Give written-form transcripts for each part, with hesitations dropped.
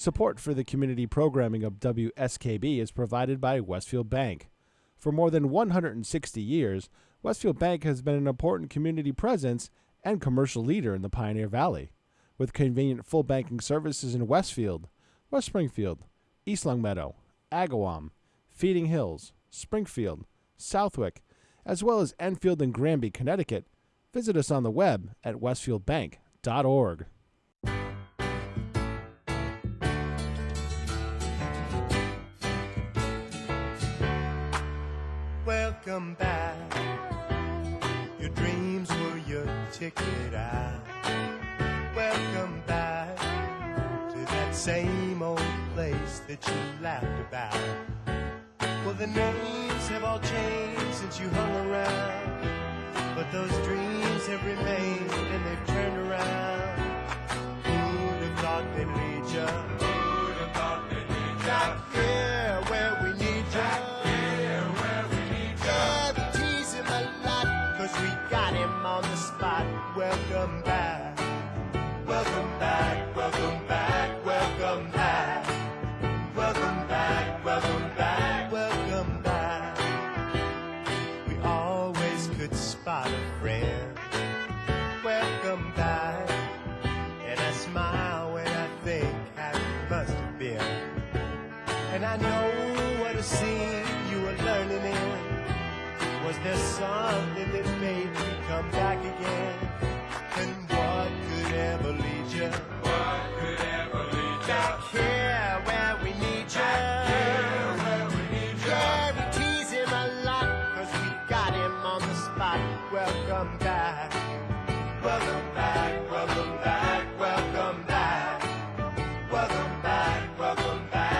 Support for the community programming of WSKB is provided by Westfield Bank. For more than 160 years, Westfield Bank has been an important community presence and commercial leader in the Pioneer Valley. With convenient full banking services in Westfield, West Springfield, East Longmeadow, Agawam, Feeding Hills, Springfield, Southwick, as well as Enfield and Granby, Connecticut, visit us on the web at westfieldbank.org. Welcome back. Your dreams were your ticket out. Welcome back to that same old place that you laughed about. Well, the names have all changed since you hung around, but those dreams have remained and they've turned around. Who'd have thought they'd lead you? Who'd have thought they'd lead you? Back here where we need you. We got him on the spot. Welcome back. Welcome back. Welcome back. Welcome back. Welcome back. Welcome back. Welcome back. We always could spot a friend. Welcome back. And I smile when I think how it must have been. And I know what a scene you were learning in. Was there something that made you come back again? And what could ever lead you? What could ever lead you? Back here where we need you. Back here where we need you. Yeah, we tease him a lot, 'cause we got him on the spot. Welcome back. Welcome back. Welcome back. Welcome back. Welcome back. Welcome back.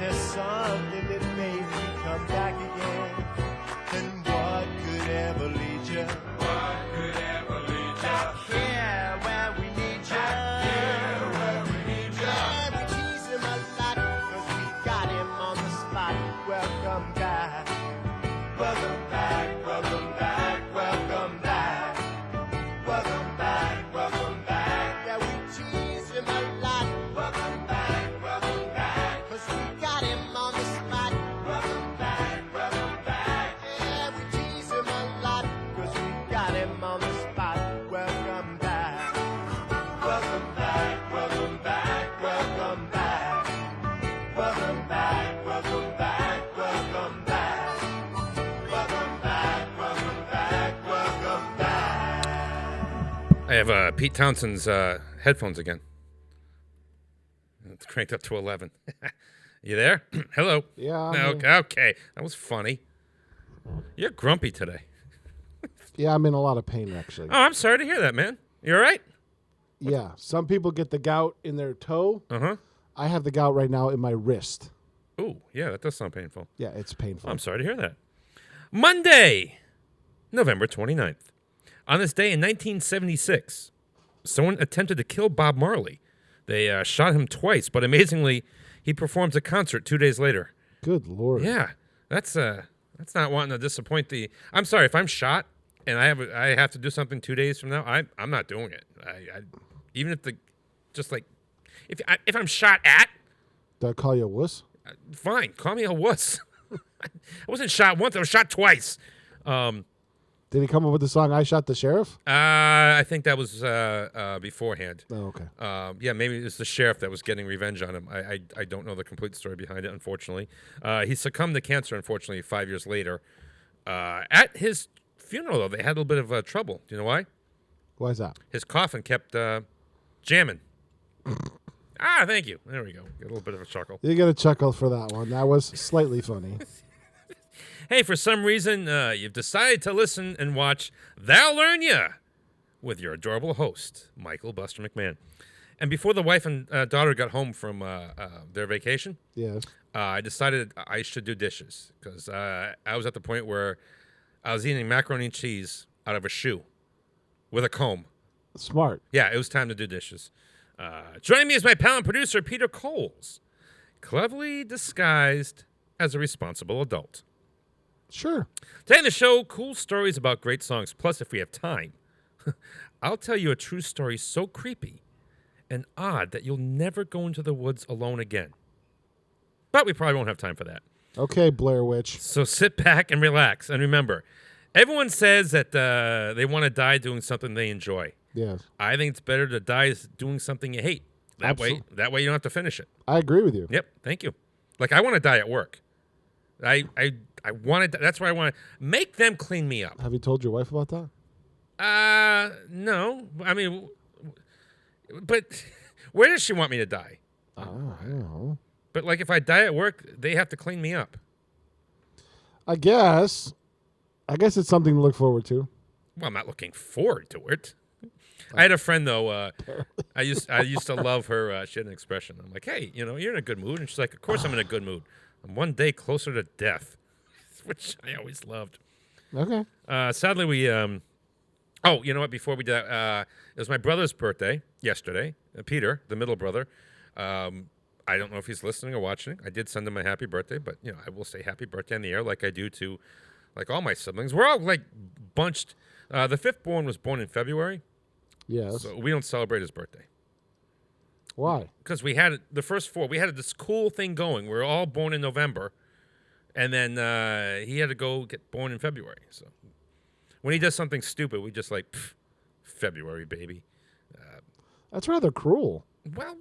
There's something that made you come back again. And what could ever lead you? What could ever lead you? Back here where we need you. Back here where we need you. Yeah, we tease him a lot, 'cause we got him on the spot. Welcome back. Welcome back. Welcome back. Welcome back. Welcome back. Welcome back. Yeah, we tease him a lot. Welcome back. Welcome back. 'Cause we got him on the spot. Welcome back, welcome back. Yeah, we tease him a lot, 'cause we got him on the spot. Welcome back. Welcome back, welcome back, welcome back. Welcome back, welcome back, welcome back. Welcome back, welcome back, welcome back. I have Pete Townsend's headphones again. It's cranked up to 11. You there? Hello. Yeah. Okay. That was funny. You're grumpy today. Yeah, I'm in a lot of pain, actually. Oh, I'm sorry to hear that, man. You all right? Yeah. Some people get the gout in their toe. Uh-huh. I have the gout right now in my wrist. Ooh, yeah, that does sound painful. Yeah, it's painful. I'm sorry to hear that. Monday, November 29th. On this day in 1976, someone attempted to kill Bob Marley. They shot him twice, but amazingly, he performs a concert 2 days later. Good Lord. Yeah, that's not wanting to disappoint the. I'm sorry if I'm shot and I have to do something 2 days from now. I'm not doing it. I even if if I'm shot at. Did I call you a wuss? Fine, call me a wuss. I wasn't shot once. I was shot twice. Did he come up with the song "I Shot the Sheriff"? I think that was beforehand. Oh, okay. Yeah, maybe it was the sheriff that was getting revenge on him. I don't know the complete story behind it, unfortunately. He succumbed to cancer, unfortunately, 5 years later. At his funeral, though, they had a little bit of trouble. Do you know why? Why is that? His coffin kept jamming. Thank you. There we go. Get a little bit of a chuckle. You get a chuckle for that one. That was slightly funny. Hey, for some reason, you've decided to listen and watch That'll Learn Ya with your adorable host, Michael Buster McMahon. And before the wife and daughter got home from their vacation, Yes. I decided I should do dishes because I was at the point where I was eating macaroni and cheese out of a shoe with a comb. Smart. Yeah, it was time to do dishes. Joining me is my pal and producer, Peter Coles, cleverly disguised as a responsible adult. Sure. Today on the show, cool stories about great songs. Plus, if we have time, I'll tell you a true story so creepy and odd that you'll never go into the woods alone again. But we probably won't have time for that. Okay, Blair Witch. So sit back and relax. And remember, everyone says that they want to die doing something they enjoy. Yes. I think it's better to die doing something you hate. That way you don't have to finish it. I agree with you. Yep, thank you. Like, I want to die at work. I want to. That's why I want to make them clean me up. Have you told your wife about that? No. I mean, but where does she want me to die? I don't know. But like, if I die at work, they have to clean me up. I guess it's something to look forward to. Well, I'm not looking forward to it. I had a friend though. I used to love her. She had an expression. I'm like, hey, you're in a good mood, and she's like, of course I'm in a good mood. I'm one day closer to death, which I always loved. Okay. Sadly, we. Oh, you know what? Before we did that, it was my brother's birthday yesterday. Peter, the middle brother. I don't know if he's listening or watching. I did send him a happy birthday, but I will say happy birthday on the air, like I do to, like all my siblings. We're all like bunched. The fifth born was born in February. Yes. So we don't celebrate his birthday. Why? Because we had the first four. We had this cool thing going. We were all born in November, and then he had to go get born in February. So when he does something stupid, we just like, February, baby. That's rather cruel. Well,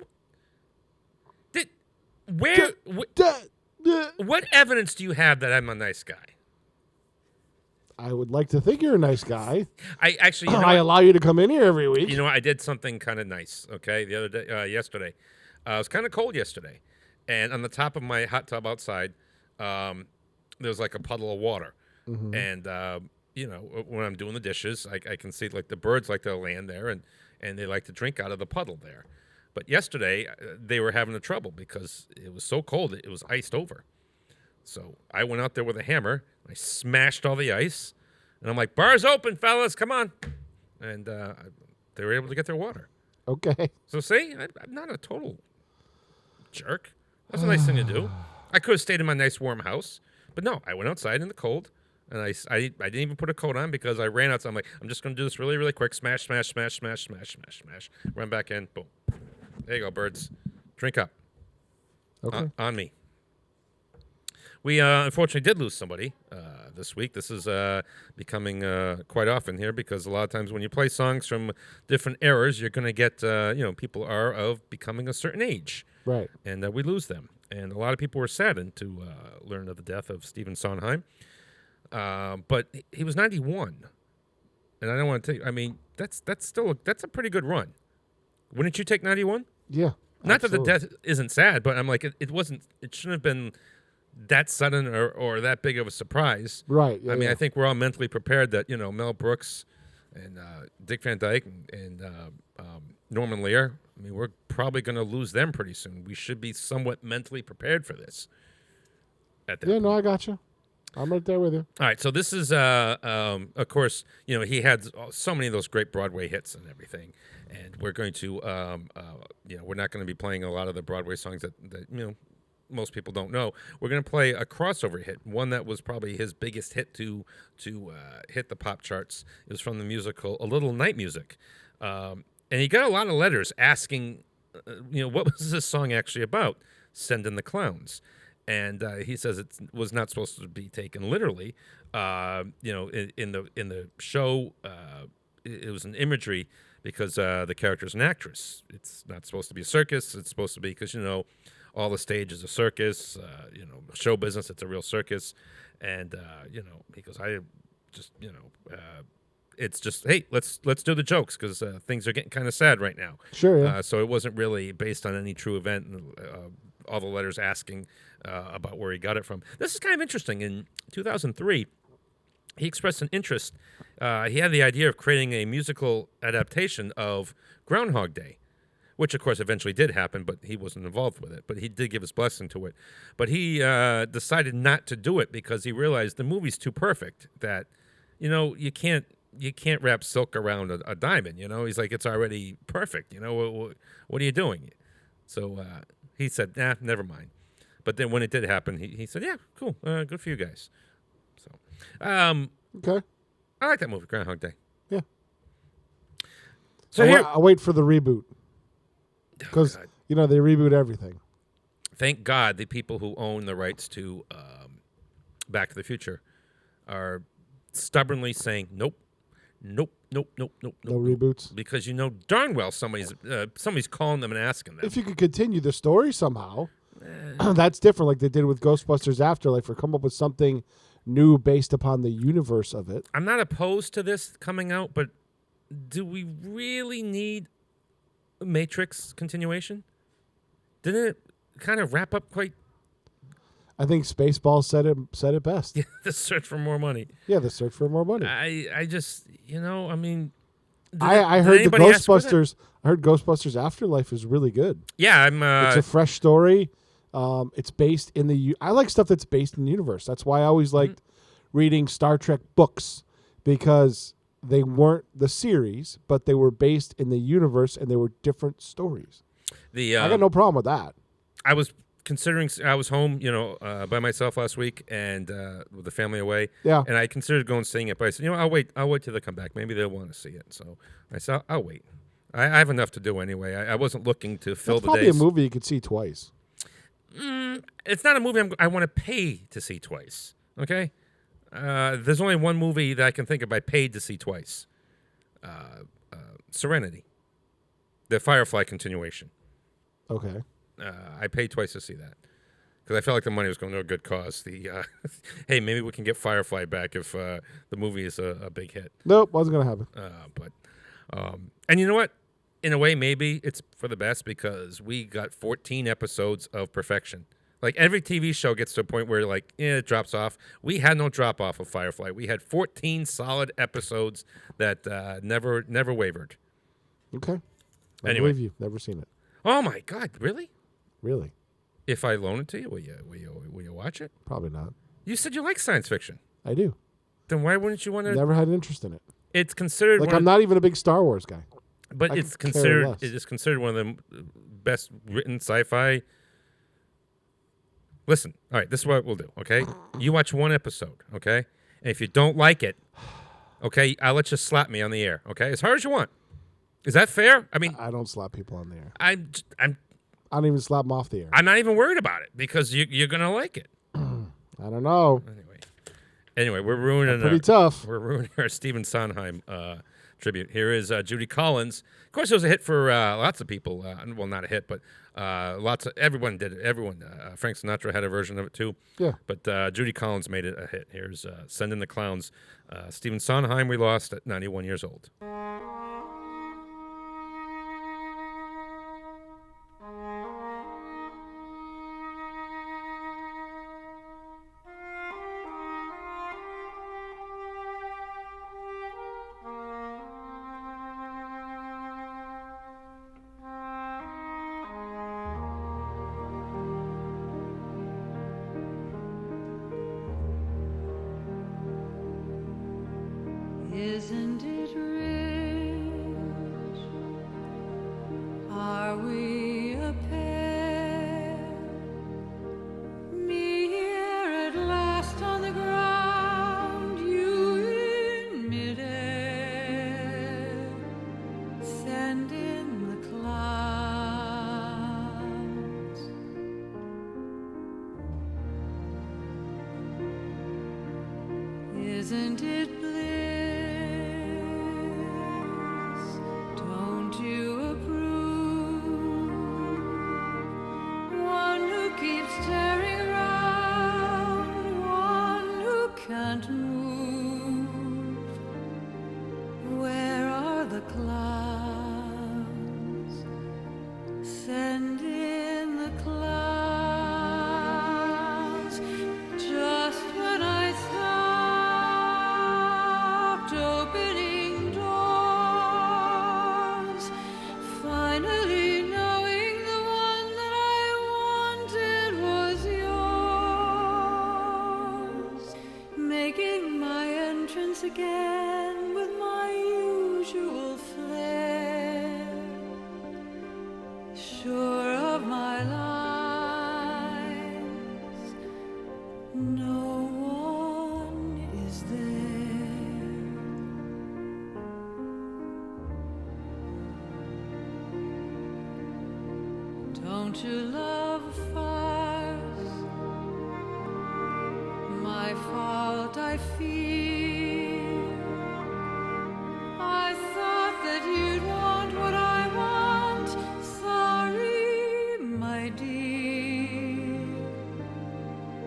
what evidence do you have that I'm a nice guy? I would like to think you're a nice guy. I actually, I allow you to come in here every week. You know what? I did something kind of nice. Okay, the other day, yesterday, it was kind of cold yesterday, and on the top of my hot tub outside, there was like a puddle of water, and when I'm doing the dishes, I can see like the birds like to land there, and they like to drink out of the puddle there. But yesterday, they were having a trouble because it was so cold, it was iced over. So I went out there with a hammer. I smashed all the ice. And I'm like, bar's open, fellas, come on. And they were able to get their water. Okay. So see, I'm not a total jerk. That's a nice thing to do. I could have stayed in my nice warm house. But no, I went outside in the cold. And I didn't even put a coat on because I ran out. So I'm like, I'm just going to do this really, really quick. Smash, smash, smash, smash, smash, smash, smash. Run back in. Boom. There you go, birds. Drink up. Okay. On me. We unfortunately did lose somebody this week. This is becoming quite often here because a lot of times when you play songs from different eras, you're going to get, people are of becoming a certain age. Right. And we lose them. And a lot of people were saddened to learn of the death of Stephen Sondheim. But he was 91. And I don't want to take, that's a pretty good run. Wouldn't you take 91? Yeah. Not absolutely. that the death isn't sad, but I'm like, it shouldn't have been that sudden or that big of a surprise. Right. Yeah, I think we're all mentally prepared that, Mel Brooks and Dick Van Dyke and Norman Lear, we're probably going to lose them pretty soon. We should be somewhat mentally prepared for this. At that point. No, I got you. I'm right there with you. All right, so this is, of course, he had so many of those great Broadway hits and everything, and we're going to, we're not going to be playing a lot of the Broadway songs that most people don't know. We're going to play a crossover hit, one that was probably his biggest hit to hit the pop charts. It was from the musical A Little Night Music, and he got a lot of letters asking, what was this song actually about? Send in the Clowns. And he says it was not supposed to be taken literally. In the show, it was an imagery because the character is an actress. It's not supposed to be a circus. It's supposed to be because all the stage is a circus. Show business, it's a real circus. And he goes, I just it's just, hey, let's do the jokes because things are getting kind of sad right now. Sure. Yeah. So it wasn't really based on any true event. All the letters asking about where he got it from. This is kind of interesting. In 2003, he expressed an interest. He had the idea of creating a musical adaptation of Groundhog Day, which, of course, eventually did happen, but he wasn't involved with it. But he did give his blessing to it. But he decided not to do it because he realized the movie's too perfect, that, you can't you can't wrap silk around a diamond. You know, he's like, it's already perfect. You know, what are you doing? So he said, nah, never mind. But then when it did happen, he said, yeah, cool, good for you guys. So, Okay. I like that movie, Groundhog Day. Yeah. So here, I'll wait for the reboot because God. you know they reboot everything. Thank God the people who own the rights to Back to the Future are stubbornly saying nope, nope, nope, nope, nope, No nope, reboots. because you know darn well somebody's calling them and asking them. If you could continue the story somehow, that's different. Like they did with Ghostbusters Afterlife, or come up with something new based upon the universe of it. I'm not opposed to this coming out, but do we really need a Matrix continuation? Didn't it kind of wrap up quite? I think Spaceballs said it best. Yeah, the search for more money. Yeah, the search for more money. I just, I mean, I heard the Ghostbusters. I heard Ghostbusters Afterlife is really good. Yeah, I'm. It's a fresh story. It's based in the. I like stuff that's based in the universe. That's why I always liked reading Star Trek books, because they weren't the series, but they were based in the universe and they were different stories. I got no problem with that. I was considering. I was home, by myself last week and with the family away. Yeah. And I considered going seeing it, but I said, I'll wait till they come back. Maybe they'll want to see it. So I said, I'll wait. I have enough to do anyway. I wasn't looking to fill It's the probably days. a movie you could see twice. It's not a movie I want to pay to see twice. Okay. There's only one movie that I can think of I paid to see twice. Serenity, the Firefly continuation. Okay. I paid twice to see that because I felt like the money was going to a good cause. Hey, maybe we can get Firefly back if the movie is a big hit. Nope, wasn't gonna happen. And you know what? In a way, maybe it's for the best because we got 14 episodes of perfection. Like every TV show gets to a point where it drops off. We had no drop off of Firefly. We had 14 solid episodes that never wavered. Okay. I Anyway. believe you. Never seen it. Oh my God! Really? Really? If I loan it to you, will you watch it? Probably not. You said you like science fiction. I do. Then why wouldn't you want to? Never had an interest in it. It's considered Like I'm not even a big Star Wars guy. but I it's could care considered less. it is considered one of the best written sci-fi. Listen, all right, this is what we'll do. Okay, you watch one episode. Okay, and if you don't like it, okay, I'll let you slap me on the air. Okay, as hard as you want. Is that fair? I mean, I don't slap people on the air. I don't even slap them off the air. I'm not even worried about it because you're gonna like it. I don't know. Anyway, we're ruining Pretty tough. We're ruining our Stephen Sondheim tribute. Here is Judy Collins. Of course, it was a hit for lots of people. Well, not a hit, but everyone did it. Everyone. Frank Sinatra had a version of it too. Yeah. But Judy Collins made it a hit. Here's "Send in the Clowns." Stephen Sondheim we lost at 91 years old. Isn't it rich? Are we a pair? Me here at last on the ground, you in midair. Send in the clouds. Isn't it bliss? Don't you approve? One who keeps staring around, one who can't move. Where are the clouds? Send in the clouds. Just when I thought sure of my lines. No one is there. Don't you love farce? My fault, I fear. I thought that you'd want what I want. Sorry, my dear.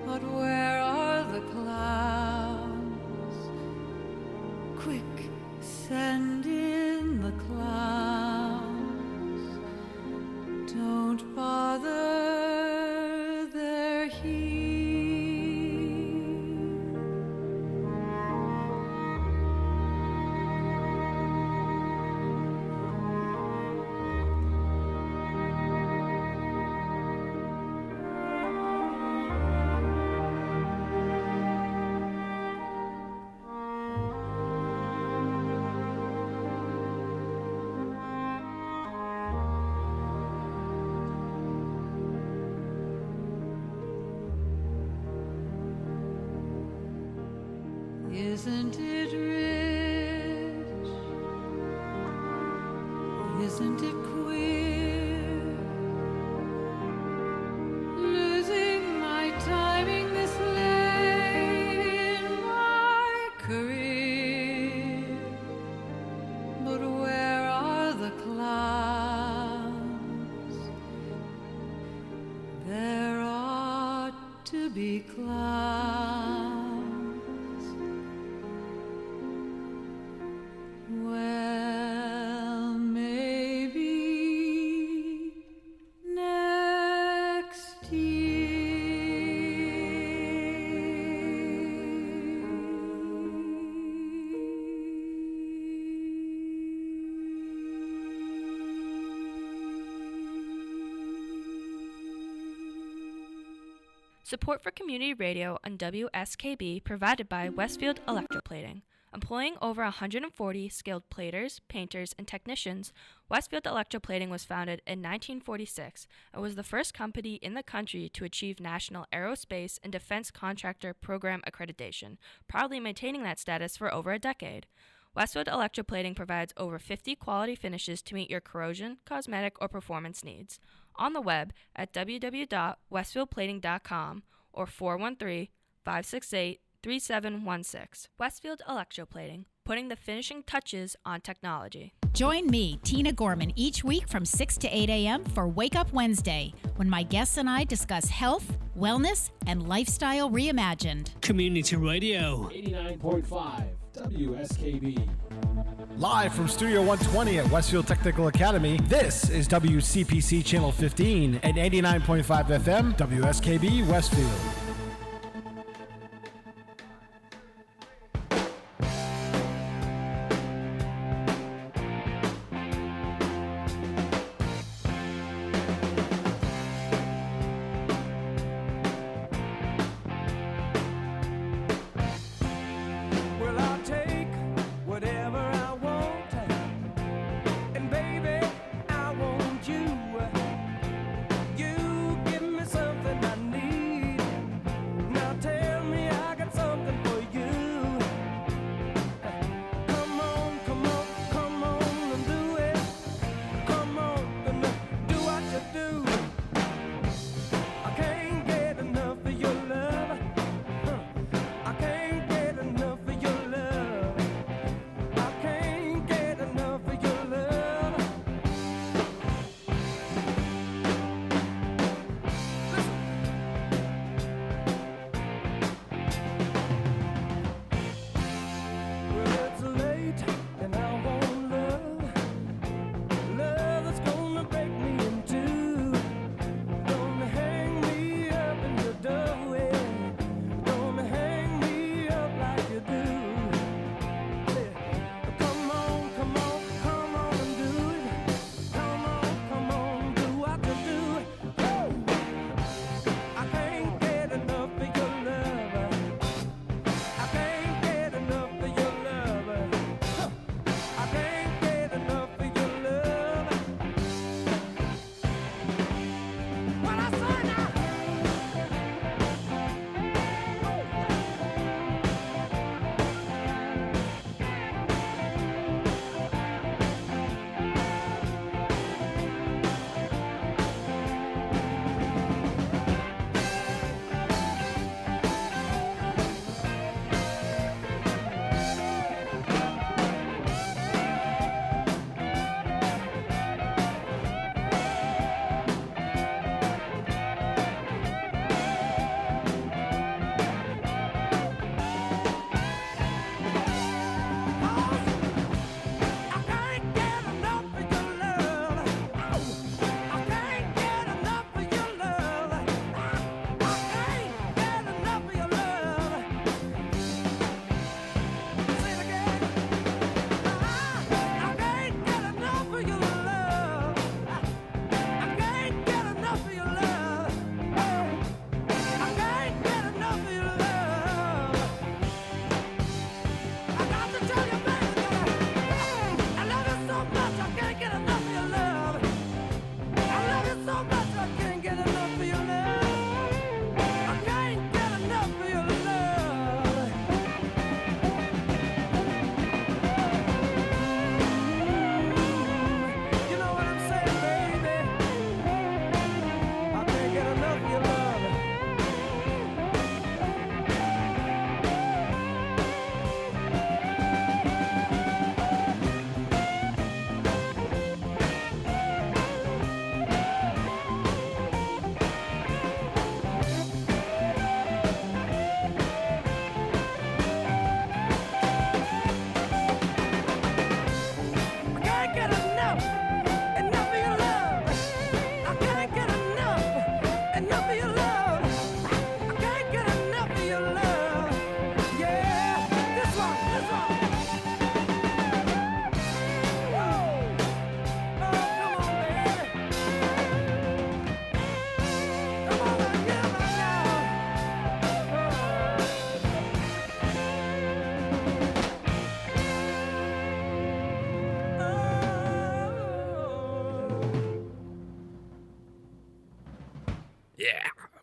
But where are the clowns? Quick, send in the clowns. Don't bother, they're here. Isn't it rich? Isn't it queer? Losing my timing this late in my career. But where are the clowns? There ought to be clowns. Well, maybe next Support for community radio on WSKB provided by Westfield Electroplating. Employing over 140 skilled platers, painters, and technicians, Westfield Electroplating was founded in 1946 and was the first company in the country to achieve National Aerospace and Defense Contractor Program accreditation, proudly maintaining that status for over a decade. Westfield Electroplating provides over 50 quality finishes to meet your corrosion, cosmetic, or performance needs. On the web at www.westfieldplating.com or 413-568-3716. Westfield Electroplating, putting the finishing touches on technology. Join me, Tina Gorman, each week from 6 to 8 a.m. for Wake Up Wednesday, when my guests and I discuss health, wellness, and lifestyle reimagined. Community Radio. 89.5 WSKB. Live from Studio 120 at Westfield Technical Academy, this is WCPC Channel 15 and 89.5 FM WSKB Westfield. Well, I'll take whatever I want, and baby, I want you. You give me something I need.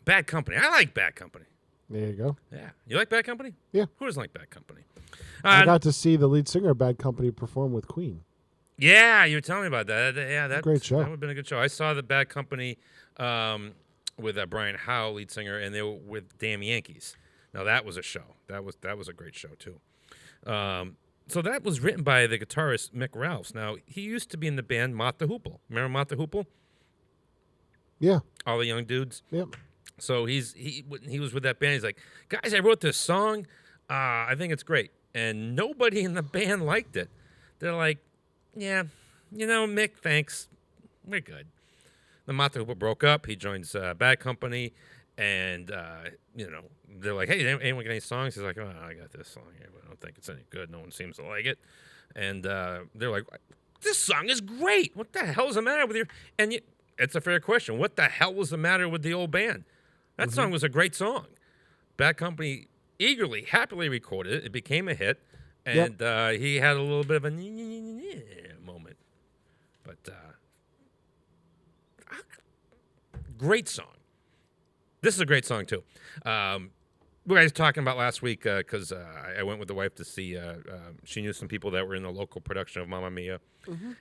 Bad Company. I like Bad Company. There you go. Yeah. You like Bad Company? Yeah. Who doesn't like Bad Company? I got to see the lead singer of Bad Company perform with Queen. Yeah, you were telling me about that. Yeah, that Great show. That would have been a good show. I saw the Bad Company with Brian Howe, lead singer, and they were with Damn Yankees. Now that was a show. That was a great show too. So that was written by the guitarist Mick Ralphs. Now he used to be in the band Mott the Hoople. Remember Mott the Hoople? Yeah. All the young dudes. Yep. So he was with that band. He's like, guys, I wrote this song. I think it's great, and nobody in the band liked it. They're like, yeah, Mick, thanks, we're good. The Mott the Hoople broke up. He joins Bad Company, and they're like, hey, anyone got any songs? He's like, oh, I got this song here, but I don't think it's any good. No one seems to like it. And they're like, this song is great. What the hell is the matter with you? And it's a fair question. What the hell was the matter with the old band? That song was a great song. Bad Company eagerly, happily recorded it. It became a hit, and he had a little bit of a moment. But great song. This is a great song, too. We were talking about last week because I went with the wife to see. She knew some people that were in the local production of Mamma Mia,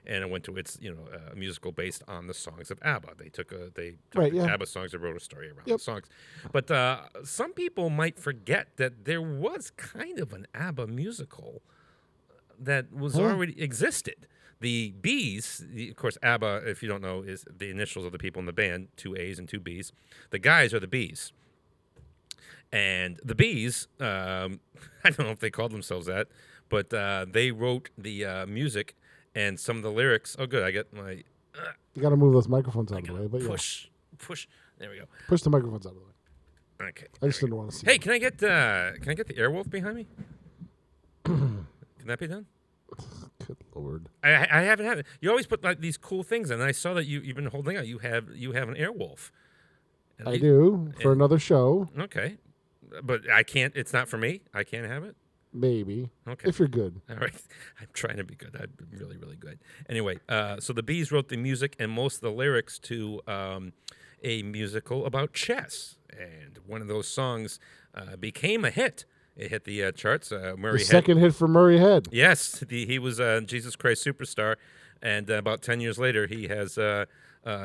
and I went to its a musical based on the songs of ABBA. They took the ABBA songs and wrote a story around the songs. But some people might forget that there was kind of an ABBA musical that was already existed. The B's, of course, ABBA, if you don't know, is the initials of the people in the band, 2 A's and 2 B's. The guys are the B's. And the Bees, I don't know if they called themselves that, but they wrote the music and some of the lyrics. Oh, good. I get my... you got to move those microphones out of the way. But push. There we go. Push the microphones out of the way. Okay. I just didn't want to see Hey, can I get the Airwolf behind me? Can that be done? Good Lord. I haven't had it. You always put like these cool things in, and I saw that you've been holding out. You have an Airwolf. I do, for another show. Okay. But I can't. It's not for me. I can't have it. Maybe. Okay. If you're good. All right. I'm trying to be good. I'm really, really good. Anyway, so the Bees wrote the music and most of the lyrics to a musical about chess, and one of those songs became a hit. It hit the charts. Murray The second hit for Murray Head. Yes, he was Jesus Christ Superstar, and about 10 years later, he has a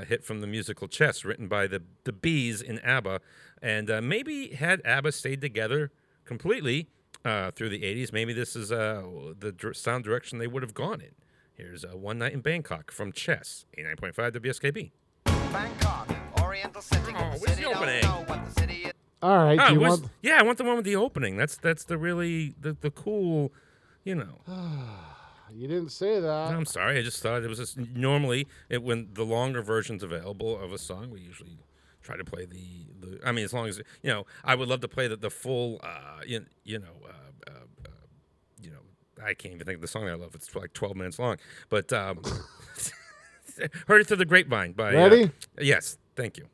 hit from the musical Chess, written by the Bees in ABBA. And maybe had ABBA stayed together completely through the 80s, maybe this is the sound direction they would have gone in. Here's One Night in Bangkok from Chess, 89.5 WSKB. Bangkok, Oriental setting. Oh, what's the opening? All right. Oh, Do you want... Yeah, I want the one with the opening. That's the really the cool, You didn't say that. I'm sorry. I just thought it was just normally when the longer version's available of a song, we usually try to play the. I mean, as long as I would love to play the full. I can't even think of the song I love. It's like 12 minutes long, but heard it through the grapevine by. Ready? Yes, thank you.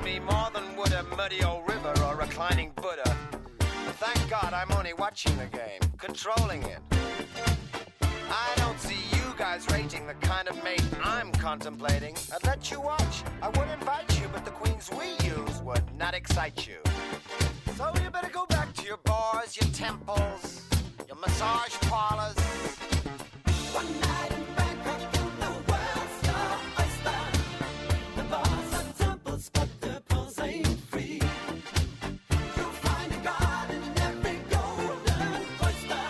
me more than would a muddy old river or reclining Buddha. But thank God I'm only watching the game, controlling it. I don't see you guys rating the kind of mate I'm contemplating. I'd let you watch, I would invite you, but the queens we use would not excite you. So you better go back to your bars, your temples, your massage parlors. One night in Bangkok in the world's your oyster. The bars are temples, but the pearls ain't free. You'll find a god in every golden oyster.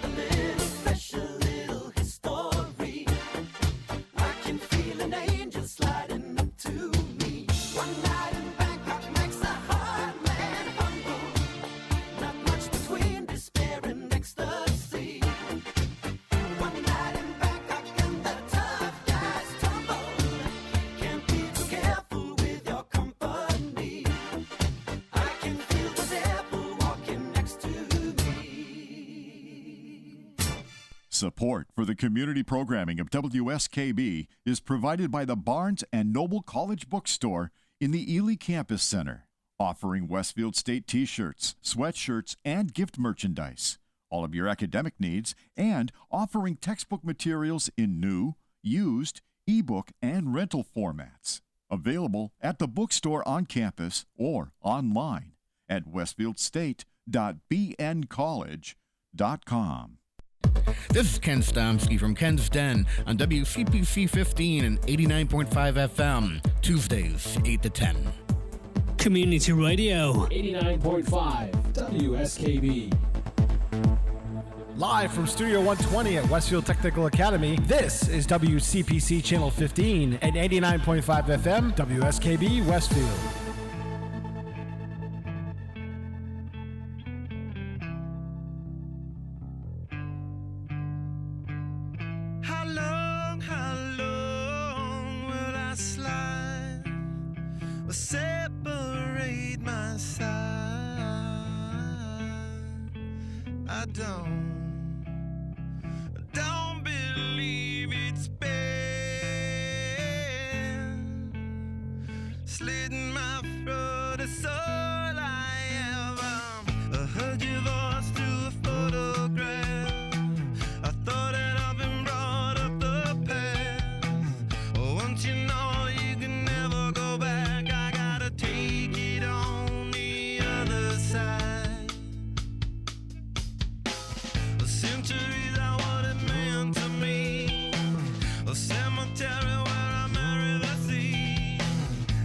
A little special, little history. I can feel an angel sliding up to me. One night in Bangkok makes a hard man humble. Not much between despair and ecstasy. One night in Bangkok and the tough guys tumble. Can't be too careful with your company. I can feel the devil walking next to me. Support for the community programming of WSKB is provided by the Barnes & Noble College Bookstore in the Ely Campus Center, offering Westfield State t-shirts, sweatshirts, and gift merchandise, all of your academic needs, and offering textbook materials in new, used, ebook, and rental formats. Available at the bookstore on campus or online at westfieldstate.bncollege.com. This is Ken Stomsky from Ken's Den on WCPC 15 and 89.5 FM, Tuesdays, 8 to 10. Community Radio. 89.5 WSKB. Live from Studio 120 at Westfield Technical Academy, this is WCPC Channel 15 and 89.5 FM WSKB Westfield. How long will I slide or separate my side? I don't believe it's been slitting my throat. It's all I have. I heard your voice through a photograph. I thought that I've been brought up the past. Once you know you can never go back, I gotta take it on the other side. The centuries are what it meant to me. A cemetery where I marry the sea.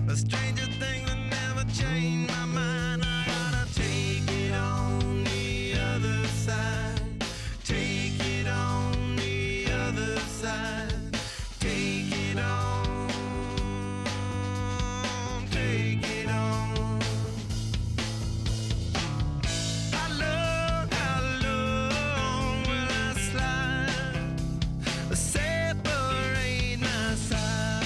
A stranger thing that never changed my mind. I gotta take it on the other side. Take it on the other side. Take it on. Take it on. How long will I slide? Separate my side.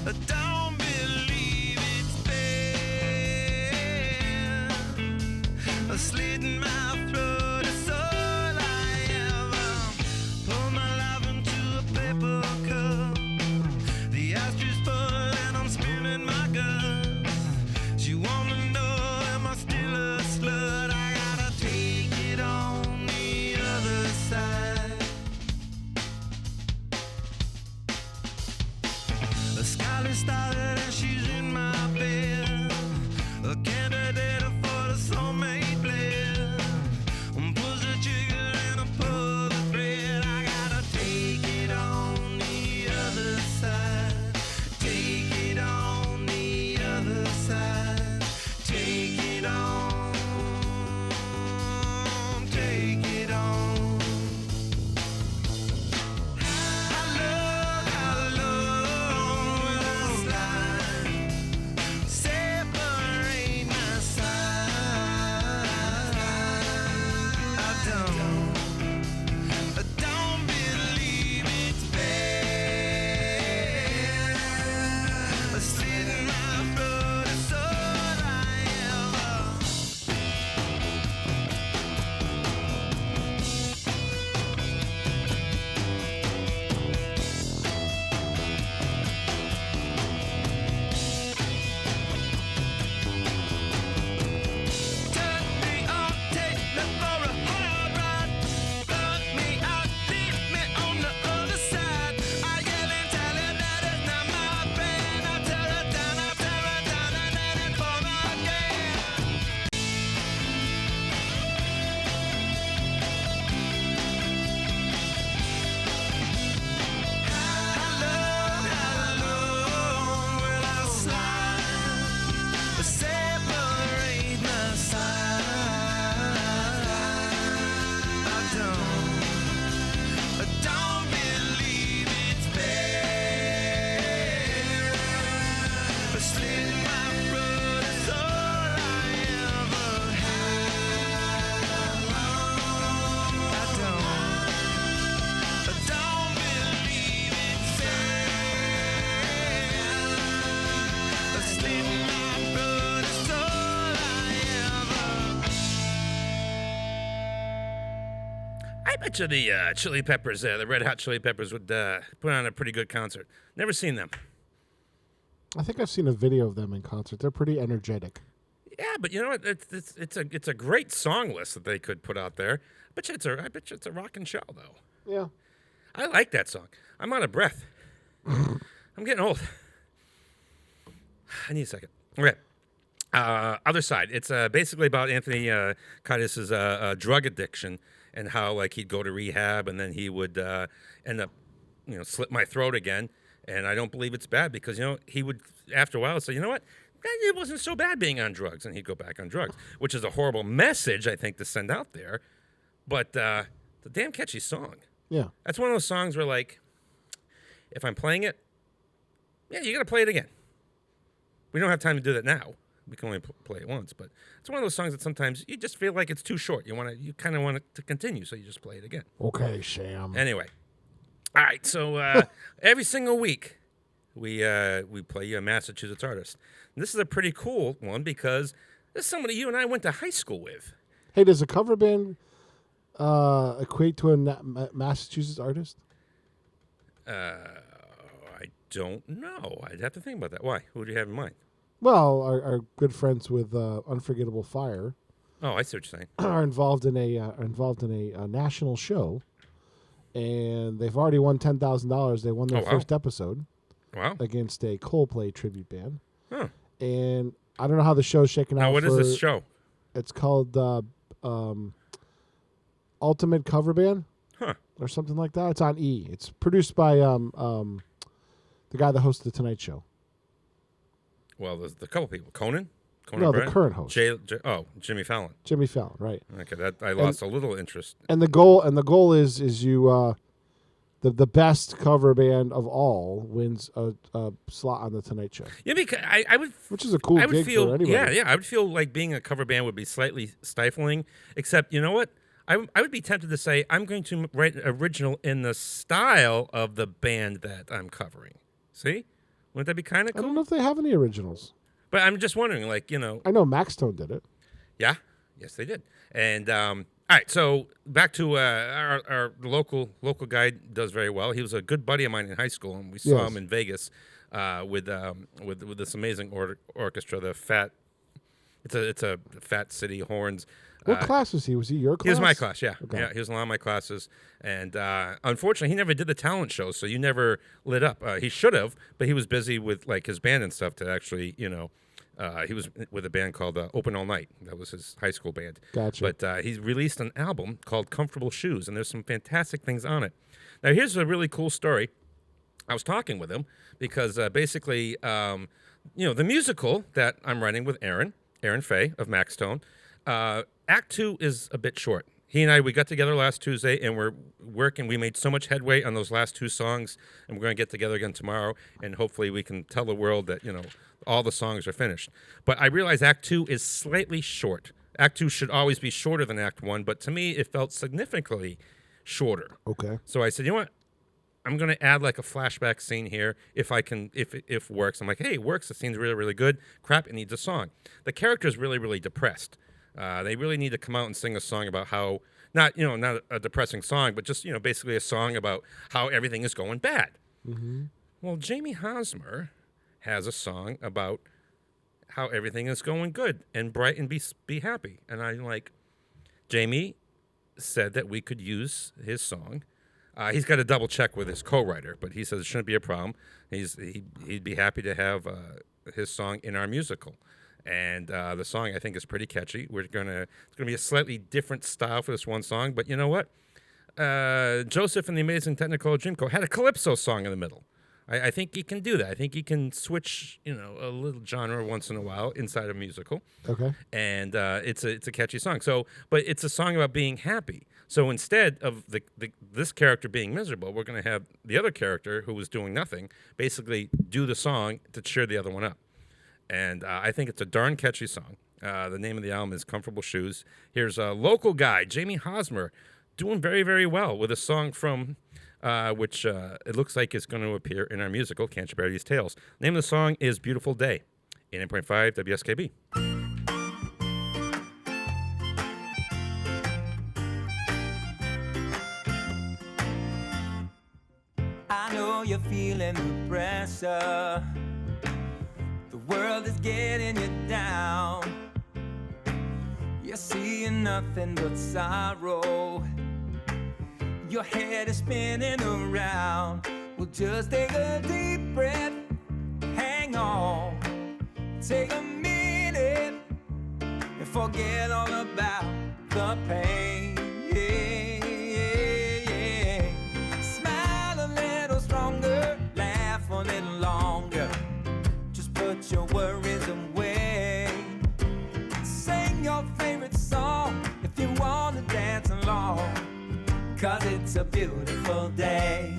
I don't believe it's been slitting my throat. It's all I ever pour my life into a paper cup. The ashtray full and I'm spilling my guts. She wanna know, am I still a slut? I gotta take it on the other side. The skyline started and she's in my bed. A candidate for the soulmate blend. Push the trigger and I pull the thread. I gotta take it on the other side. Take it on the other side. Take it on. Take it on. How long will I slide? bet you the Chili Peppers, the Red Hot Chili Peppers, would put on a pretty good concert. Never seen them. I think I've seen a video of them in concert. They're pretty energetic. Yeah, but you know what? It's a great song list that they could put out there. I bet you it's a rockin' show though. Yeah. I like that song. I'm out of breath. I'm getting old. I need a second. Okay. Other side. It's basically about Anthony Kiedis' drug addiction and how like he'd go to rehab and then he would end up, slit my throat again. And I don't believe it's bad because he would after a while say, you know what, it wasn't so bad being on drugs, and he'd go back on drugs, which is a horrible message I think to send out there. But the damn catchy song. Yeah. That's one of those songs where like, if I'm playing it, yeah, you got to play it again. We don't have time to do that now. We can only play it once, but it's one of those songs that sometimes you just feel like it's too short. You kind of want it to continue, so you just play it again. Okay, Sham. Anyway, all right. So every single week we play you a Massachusetts artist. And this is a pretty cool one because this is somebody you and I went to high school with. Hey, does a cover band equate to a Massachusetts artist? I don't know. I'd have to think about that. Why? Who do you have in mind? Well, our good friends with Unforgettable Fire. Oh, I see what you're saying. Are involved in a national show, and they've already won $10,000. They won their first episode. Wow. Against a Coldplay tribute band. Huh. And I don't know how the show's shaking out. Now, what is this show? It's called Ultimate Cover Band. Huh. Or something like that. It's on E. It's produced by the guy that hosts the Tonight Show. Well, there's a couple people. Conan No, O'Brien? the current host. Jimmy Fallon. Jimmy Fallon, right. Okay, I lost a little interest. And the goal is you the best cover band of all wins a slot on the Tonight Show. Yeah, because I would, which is a cool gig for anybody. Yeah, I would feel like being a cover band would be slightly stifling. Except, you know what? I would be tempted to say I'm going to write an original in the style of the band that I'm covering. See, wouldn't that be kind of cool? I don't know if they have any originals. But I'm just wondering, like, I know Maxtone did it. Yeah, yes, they did. And all right, so back to our local guy does very well. He was a good buddy of mine in high school, and we saw him in Vegas with this amazing orchestra. The Fat, it's a Fat City Horns. What class was he? Was he your class? He was my class, yeah. Okay. Yeah, he was in a lot of my classes. And unfortunately, he never did the talent show, so you never lit up. He should have, but he was busy with like his band and stuff to actually, he was with a band called Open All Night. That was his high school band. Gotcha. But he released an album called Comfortable Shoes, and there's some fantastic things on it. Now, here's a really cool story. I was talking with him because basically, the musical that I'm writing with Aaron Fay of Maxtone, Act 2 is a bit short. He and I, we got together last Tuesday, and we're working. We made so much headway on those last two songs, and we're going to get together again tomorrow, and hopefully we can tell the world that, all the songs are finished. But I realize Act 2 is slightly short. Act 2 should always be shorter than Act 1, but to me, it felt significantly shorter. Okay. So I said, you know what? I'm going to add like a flashback scene here if I can, if it works. I'm like, hey, it works. The scene's really, really good. Crap, it needs a song. The character's really, really depressed. They really need to come out and sing a song about how, not a depressing song, but just, basically a song about how everything is going bad. Mm-hmm. Well, Jamie Hosmer has a song about how everything is going good and bright and be happy. And I'm like, Jamie said that we could use his song. He's got to double check with his co-writer, but he says it shouldn't be a problem. He'd be happy to have his song in our musical. And the song, I think, is pretty catchy. It's gonna be a slightly different style for this one song, but you know what? Joseph and the Amazing Technicolor Dreamcoat had a calypso song in the middle. I think he can do that. I think he can switch, a little genre once in a while inside a musical. Okay. And it's a catchy song. So, but it's a song about being happy. So instead of this character being miserable, we're going to have the other character who was doing nothing basically do the song to cheer the other one up. And I think it's a darn catchy song. The name of the album is Comfortable Shoes. Here's a local guy, Jamie Hosmer, doing very, very well with a song from, which it looks like is going to appear in our musical, Canterbury's Tales. The name of the song is Beautiful Day, 89.5 WSKB. I know you're feeling the pressure. The world is getting you down. You're seeing nothing but sorrow. Your head is spinning around. Well, just take a deep breath. Hang on. Take a minute and forget all about the pain. Smile a little stronger. Laugh a little longer. Just put your worries away. Sing your favorite song if you want to dance along, 'cause it's a beautiful day.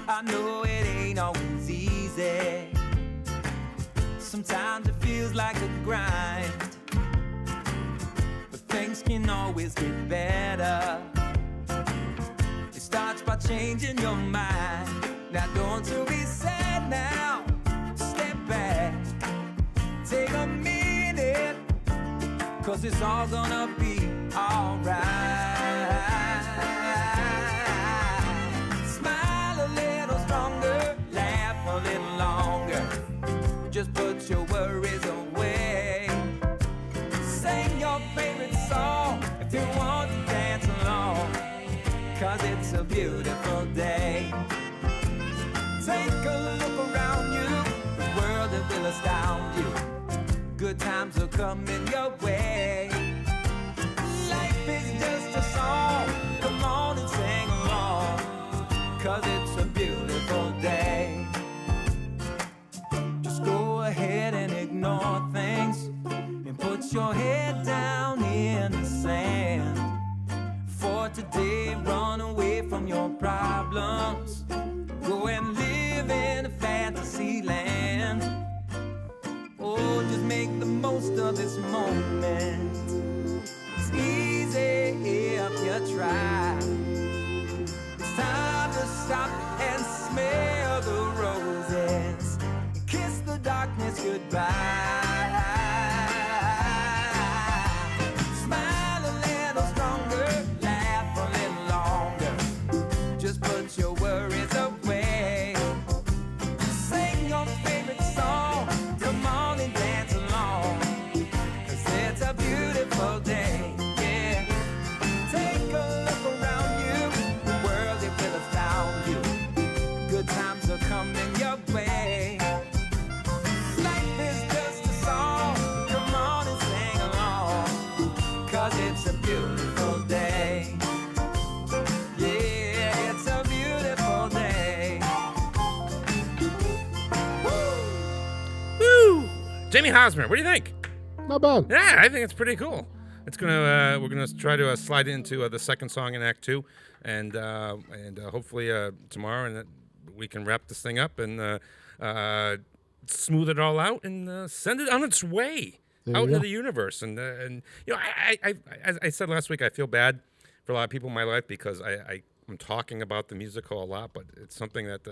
I know it ain't always easy. Sometimes it feels like a grind, but things can always get better. It starts by changing your mind. Now don't you be sad now. Step back, take a minute, 'cause it's all gonna be alright. Smile a little stronger, laugh a little longer. Just put your worries away. Sing your favorite song if you want to dance along, 'cause it's a beautiful day. Take a look around you, the world that will astound you. Good times are coming your way. Life is just a song, come on and sing along, 'cause it's a beautiful day. Just go ahead and ignore things and put your head down in the sand. For today, run away from your problems. Go and live in a fantasy land. Oh, just make the most of this moment. It's easy if you try. It's time to stop and smell the roses. Kiss the darkness goodbye. Smile a little stronger, laugh a little longer. Just put your worries away. Sing your favorite song, come on and dance along, 'cause it's a beautiful day, yeah. Take a look around you, the world it will astound you. Good times are coming your way. Life is just a song, come on and sing along, 'cause it's a beautiful day. Yeah, it's a beautiful day. Woo! Jamie Hosmer, what do you think? Not bad. Yeah, I think it's pretty cool. It's gonna we're gonna try to slide into the second song in Act 2, and hopefully tomorrow, and we can wrap this thing up and smooth it all out and send it on its way out into the universe. And you know, as I said last week, I feel bad for a lot of people in my life because I'm talking about the musical a lot, but it's something that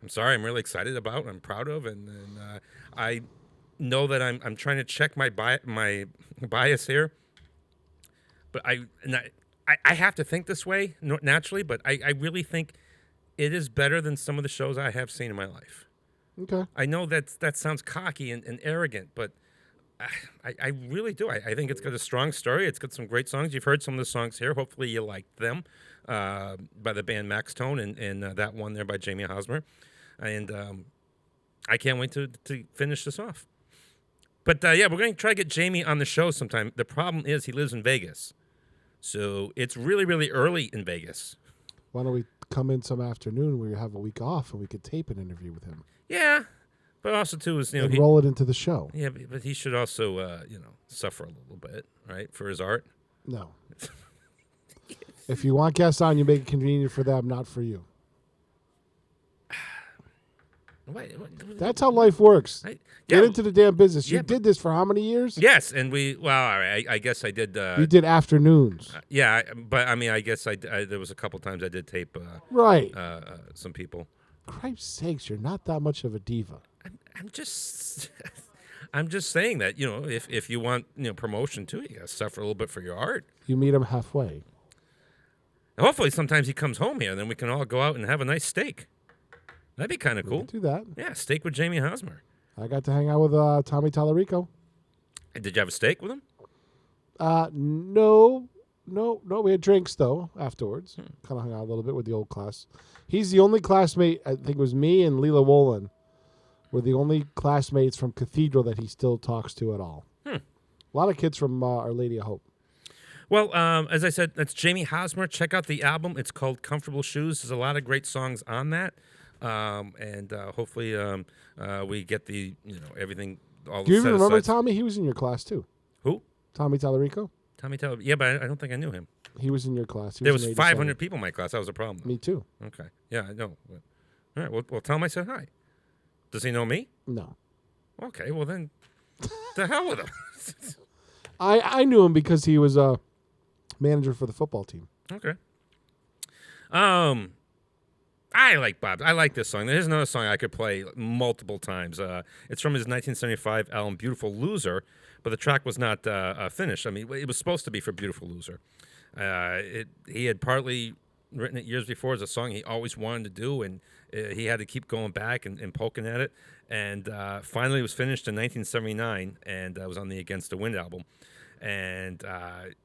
I'm sorry, I'm really excited about and I'm proud of, and I know that I'm trying to check my bias here, but I have to think this way naturally, but I really think it is better than some of the shows I have seen in my life. Okay. I know that sounds cocky and arrogant, but I really do. I think it's got a strong story. It's got some great songs. You've heard some of the songs here. Hopefully you liked them by the band Max Tone and that one there by Jamie Hosmer. And I can't wait to finish this off. But, yeah, we're going to try to get Jamie on the show sometime. The problem is he lives in Vegas. So it's really, really early in Vegas. Why don't we come in some afternoon where you have a week off and we could tape an interview with him? Yeah. But also, too, is, and roll it into the show. Yeah, but he should also, suffer a little bit, right, for his art. No. If you want guests on, you make it convenient for them, not for you. That's how life works. Get into the damn business. You did this for how many years? Yes, and I guess I did. You did afternoons. But I mean, I guess there was a couple times I did tape. Some people. Christ's sakes, you're not that much of a diva. I'm just. I'm just saying that, if you want, promotion too, you got to suffer a little bit for your art. You meet him halfway. And hopefully sometimes he comes home here, and then we can all go out and have a nice steak. That'd be kind of cool. Do that. Yeah, steak with Jamie Hosmer. I got to hang out with Tommy Tallarico. Did you have a steak with him? No. We had drinks, though, afterwards. Kind of hung out a little bit with the old class. He's the only classmate, I think it was me and Leela Wolin, were the only classmates from Cathedral that he still talks to at all. A lot of kids from Our Lady of Hope. Well, as I said, that's Jamie Hosmer. Check out the album. It's called Comfortable Shoes. There's a lot of great songs on that. And hopefully we get the, everything all Do you even set remember aside. Tommy? He was in your class, too. Who? Tommy Tallarico? Tommy Taylor. Yeah, but I don't think I knew him. He was in your class. There was 500 people in my class. That was a problem. Me too. Okay. Yeah, I know. All right. Well, tell him I said hi. Does he know me? No. Okay. Well, then, the hell with him. I knew him because he was a manager for the football team. Okay. I like Bob. I like this song. There's another song I could play multiple times. It's from his 1975 album Beautiful Loser, but the track was not finished. I mean, it was supposed to be for Beautiful Loser. He had partly written it years before as a song he always wanted to do, and he had to keep going back and poking at it. And finally it was finished in 1979, and it was on the Against the Wind album. And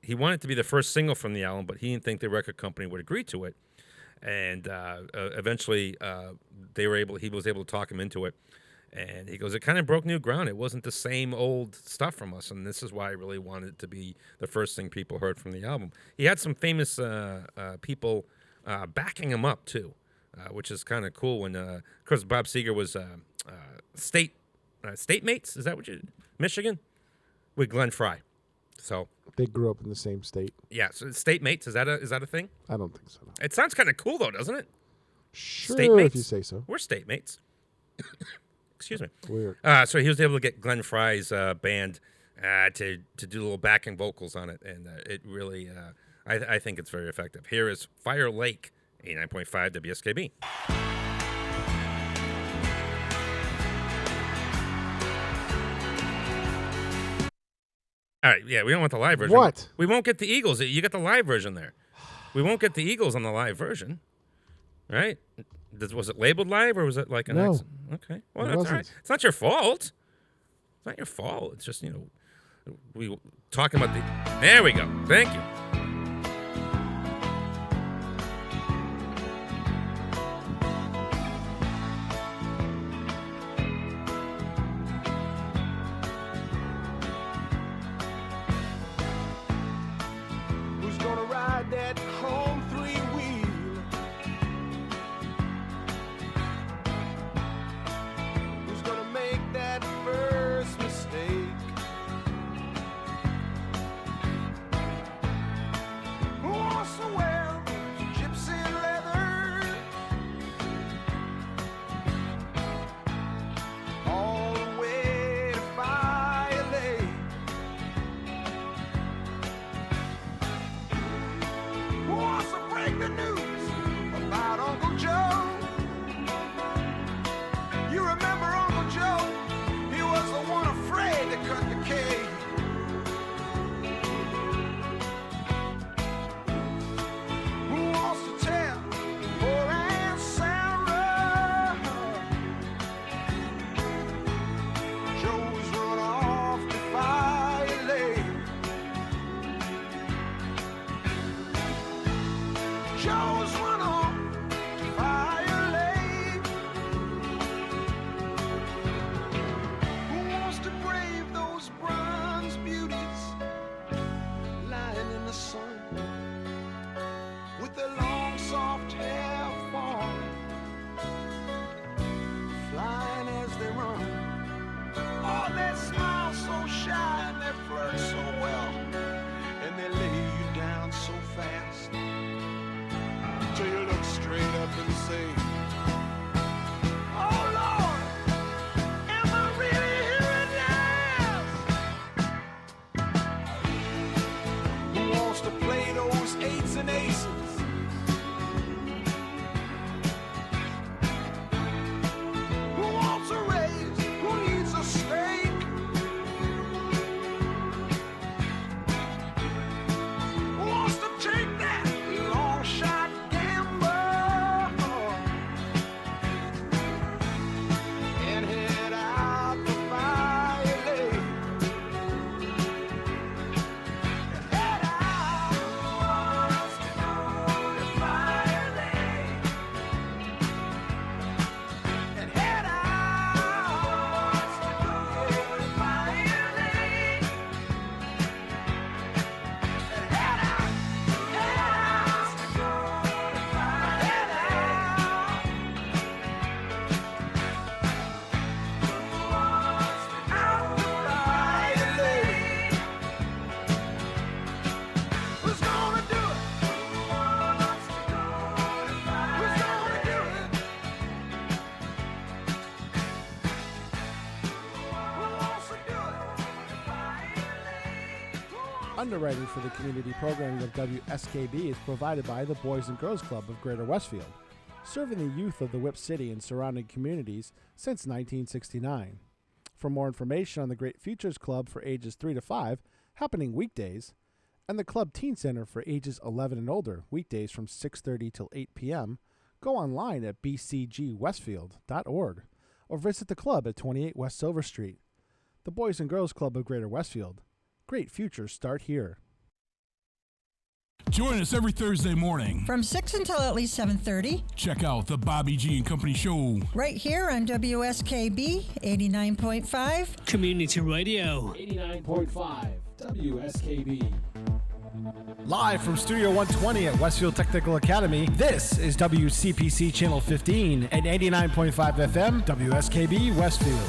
he wanted it to be the first single from the album, but he didn't think the record company would agree to it. And eventually, he was able to talk him into it. And he goes, it kind of broke new ground. It wasn't the same old stuff from us, and this is why I really wanted it to be the first thing people heard from the album. He had some famous people backing him up too, which is kind of cool. When, of course, Bob Seger was state mates. Is that what Michigan with Glenn Fry? So they grew up in the same state. Yeah, so state mates, is that a thing? I don't think so. No. It sounds kind of cool though, doesn't it? Sure, state mates? if you say so. We're state mates. Excuse me. Weird. So he was able to get Glenn Fry's band to do little backing vocals on it, and it really, I think it's very effective. Here is Fire Lake, 89.5 WSKB. All right, yeah, we don't want the live version. What? We won't get the Eagles. You get the live version there. We won't get the Eagles on the live version, right? Was it labeled live or was it like an accident? Okay, well, that's all right. It's not your fault. It's not your fault. It's just, we talking about the... There we go. Thank you. Underwriting for the community programming of WSKB is provided by the Boys and Girls Club of Greater Westfield, serving the youth of the Whip City and surrounding communities since 1969. For more information on the Great Futures Club for ages 3 to 5, happening weekdays, and the Club Teen Center for ages 11 and older, weekdays from 6:30 till 8 p.m., go online at bcgwestfield.org or visit the club at 28 West Silver Street. The Boys and Girls Club of Greater Westfield. Great futures start here. Join us every Thursday morning from 6 until at least 7:30. Check out the Bobby G and Company Show right here on WSKB 89.5 Community Radio. 89.5 WSKB. Live from Studio 120 at Westfield Technical Academy, this is WCPC Channel 15 and 89.5 FM WSKB Westfield.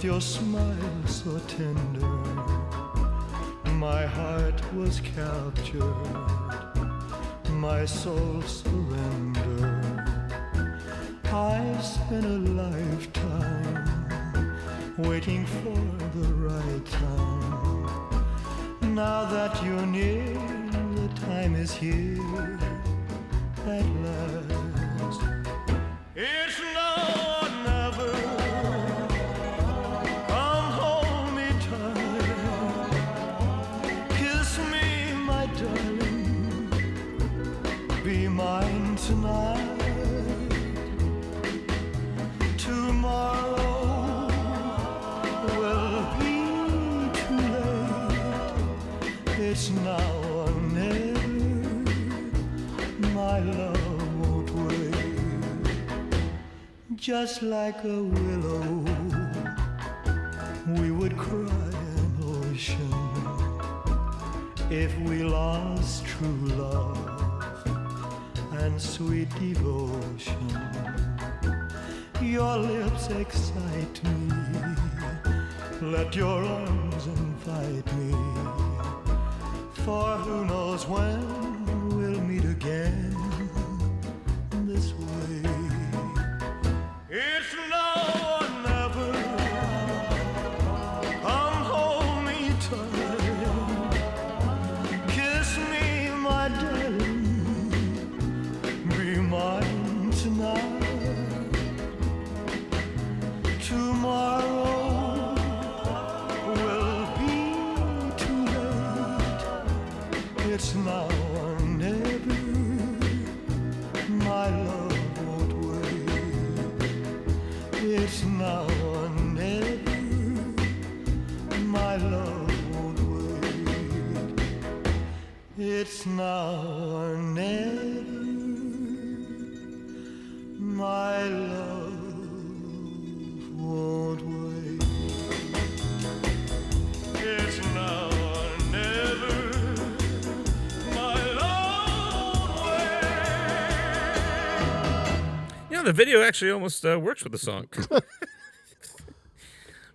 Your smile so tender, my heart was captured, my soul surrendered. I spent a lifetime waiting for the right time. Now that you're near, the time is here at last. It's now or never. Mine tonight, tomorrow will be too late. It's now or never, my love won't wait. Just like a willow, we would cry an ocean if we lost true love and sweet devotion. Your lips excite me, let your arms invite me, for who knows when we'll meet again this way. It's now or never, come hold me tight, kiss me my darling, mine tonight, tomorrow will be too late. It's now or never, my love won't wait. It's now or never, my love won't wait. It's now or never, my love won't wait. It's now or never, my love won't wait. You know, the video actually almost works with the song.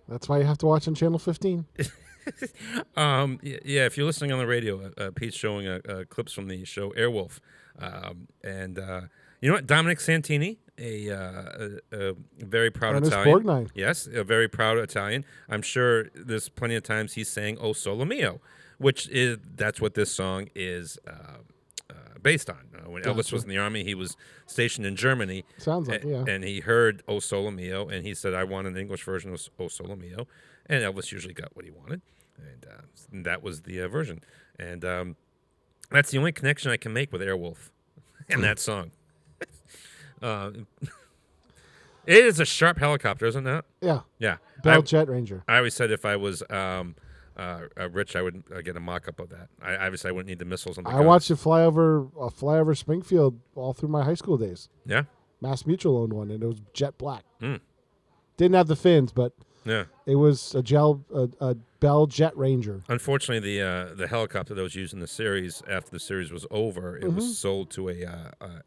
That's why you have to watch on Channel 15. Yeah, if you're listening on the radio, Pete's showing clips from the show Airwolf. And you know what? Dominic Santini, a very proud Ernest Italian. Borgnine. Yes, a very proud Italian. I'm sure there's plenty of times he's saying "O Sole Mio," that's what this song is based on. When Elvis was in the army, he was stationed in Germany. Sounds like, yeah. And he heard "O Sole Mio," and he said, "I want an English version of "O Sole Mio," and Elvis usually got what he wanted, and that was the version. And that's the only connection I can make with Airwolf and that song. It is a sharp helicopter, isn't it? Yeah. Yeah. Bell Jet Ranger. I always said if I was rich, I would get a mock-up of that. Obviously, I wouldn't need the missiles on the guns. watched it fly over Springfield all through my high school days. Yeah? Mass Mutual owned one, and it was jet black. Mm. Didn't have the fins, but Yeah. it was a Bell Jet Ranger. Unfortunately, the helicopter that was used in the series, after the series was over, it was sold to a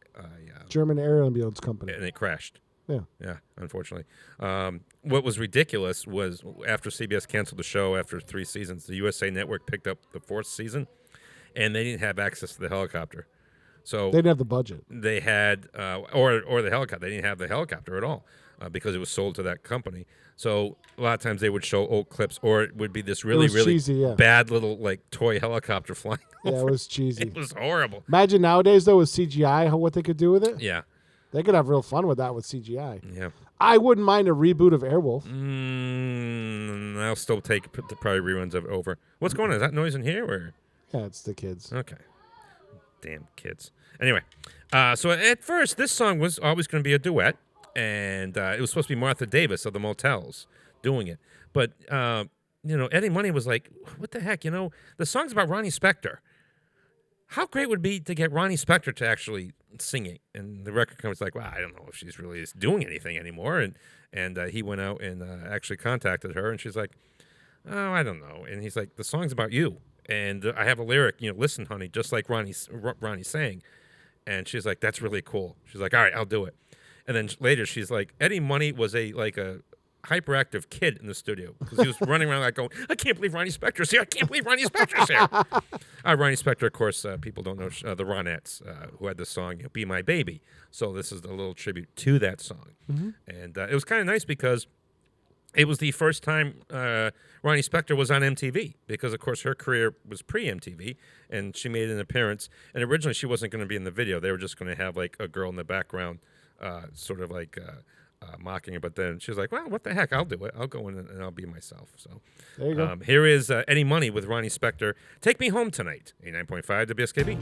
German air ambulance company. and it crashed. Yeah. Yeah, unfortunately. What was ridiculous was after CBS canceled the show after 3 seasons, the USA Network picked up the 4th season, and they didn't have access to the helicopter. So They didn't have the budget. they had, or the helicopter. They didn't have the helicopter at all because it was sold to that company. So a lot of times they would show old clips, or it would be this really, was really cheesy, yeah. bad little like toy helicopter flying Yeah, over. it was cheesy. It was horrible. Imagine nowadays, though, with CGI, what they could do with it. Yeah. They could have real fun with that with CGI. Yeah. I wouldn't mind a reboot of Airwolf. I'll still put the probably reruns of it over. What's going on? Is that noise in here? Or? Yeah, it's the kids. Okay. Damn kids. Anyway, so at first, this song was always going to be a duet, and it was supposed to be Martha Davis of the Motels doing it. But, Eddie Money was like, what the heck? The song's about Ronnie Spector. How great would it be to get Ronnie Spector to actually sing it? And the record company's like, well, I don't know if she's really doing anything anymore. And he went out and actually contacted her, and she's like, oh, I don't know. And he's like, the song's about you. And I have a lyric, listen, honey, just like Ronnie sang. And she's like, that's really cool. She's like, all right, I'll do it. And then later she's like, Eddie Money was a hyperactive kid in the studio because he was running around like going, I can't believe Ronnie Spector's here. I can't believe Ronnie Spector's here. Ronnie Spector, of course, people don't know the Ronettes who had the song Be My Baby. So this is a little tribute to that song. Mm-hmm. And it was kind of nice because it was the first time Ronnie Spector was on MTV because, of course, her career was pre-MTV, and she made an appearance. And originally she wasn't going to be in the video. They were just going to have like a girl in the background sort of like mocking her. But then she was like, well, what the heck? I'll do it. I'll go in and I'll be myself. So there you go. Here is Eddie Money with Ronnie Spector. Take Me Home Tonight, 89.5 WSKB.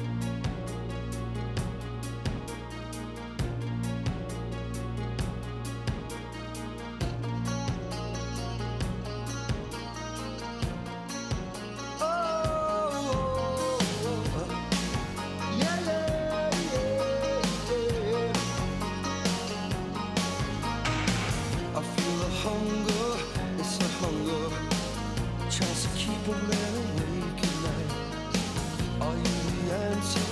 Tries to keep a man awake at night. Are you the answer?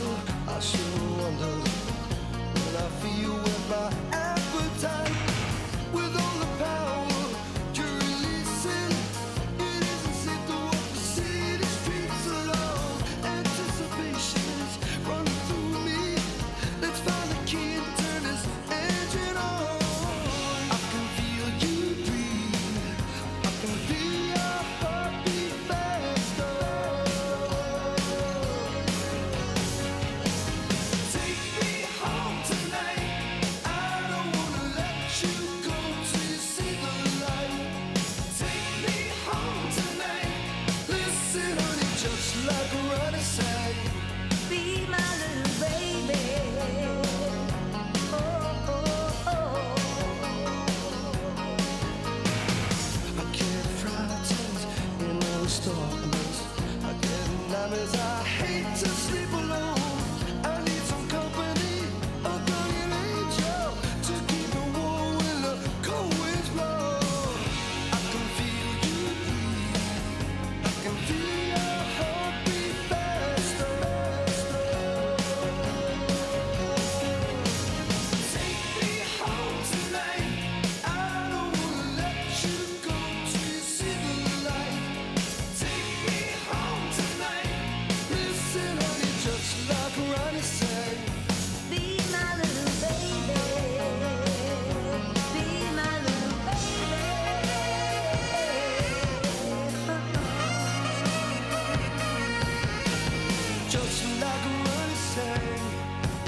just like what it sang.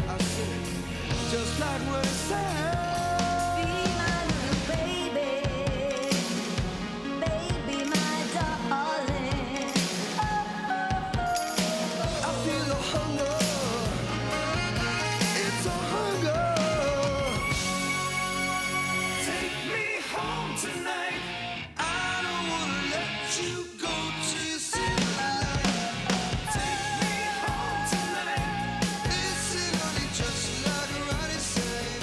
I said, just like what it sang. Be my little baby, baby, my darling. I feel a hunger, it's a hunger. Take me home tonight. I don't wanna let you go till you see the light. Take me home tonight. Listen, honey, just like Ronnie said.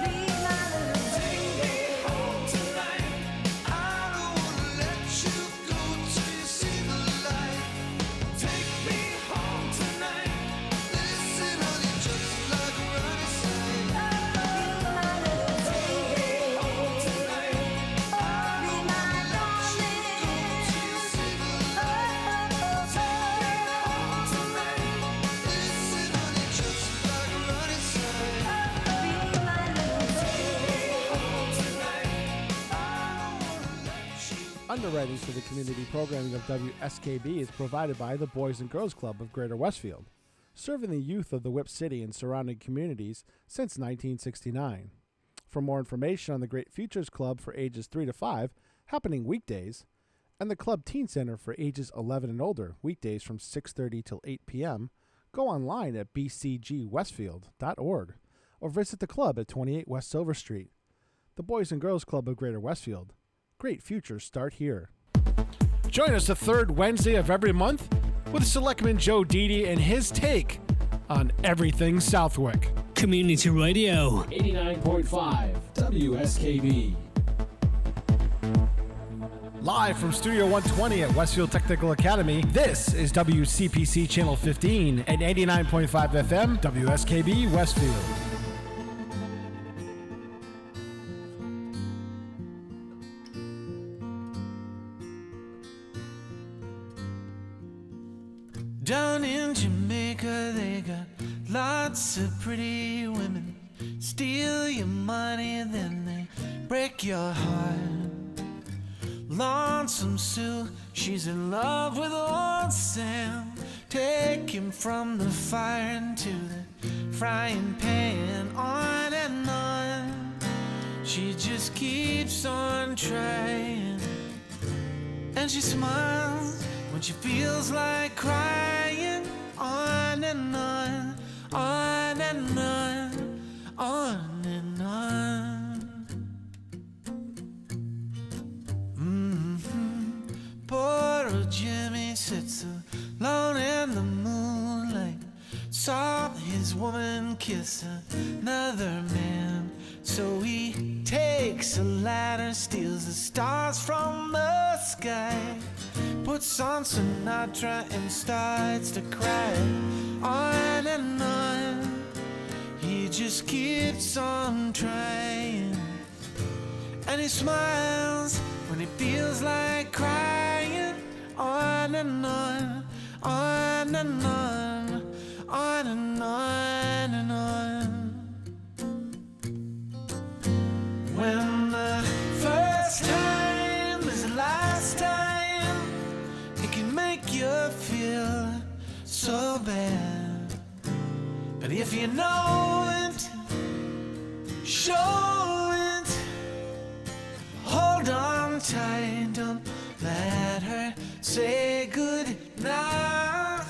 Be my little take me home tonight. I don't wanna let you go till you see the light. Take me home tonight. Listen, honey, just like Ronnie said. Be my little take me home tonight. I don't wanna let you go till you see the light. Take me home tonight. Listen, honey, just like Ronnie said. Be my little take me home tonight. I don't wanna let you. Underwriting for the community programming of WSKB is provided by the Boys and Girls Club of Greater Westfield, serving the youth of the Whip City and surrounding communities since 1969. For more information on the Great Futures Club for ages 3 to 5, happening weekdays, and the Club Teen Center for ages 11 and older, weekdays from 6:30 till 8 p.m., go online at bcgwestfield.org or visit the club at 28 West Silver Street. The Boys and Girls Club of Greater Westfield. Great futures start here. Join us the third Wednesday of every month with Selectman Joe Didi and his take on everything Southwick. Community Radio. 89.5 WSKB. Live from Studio 120 at Westfield Technical Academy, this is WCPC Channel 15 and 89.5 FM WSKB Westfield. Down in Jamaica, they got lots of pretty women. Steal your money, then they break your heart. Lonesome Sue, she's in love with old Sam. Take him from the fire into the frying pan. On and on, she just keeps on trying. And she smiles when she feels like crying. On and on, on and on, on and on. Poor old Jimmy sits alone in the moonlight. Saw his woman kiss another man. So he takes a ladder, steals the stars from the sky, puts on Sinatra and starts to cry. On and on, he just keeps on trying. And he smiles when he feels like crying. On and on, on and on, on and on and on. When the first time is the last time, it can make you feel so bad. But if you know it, show it. Hold on tight, don't let her say good night.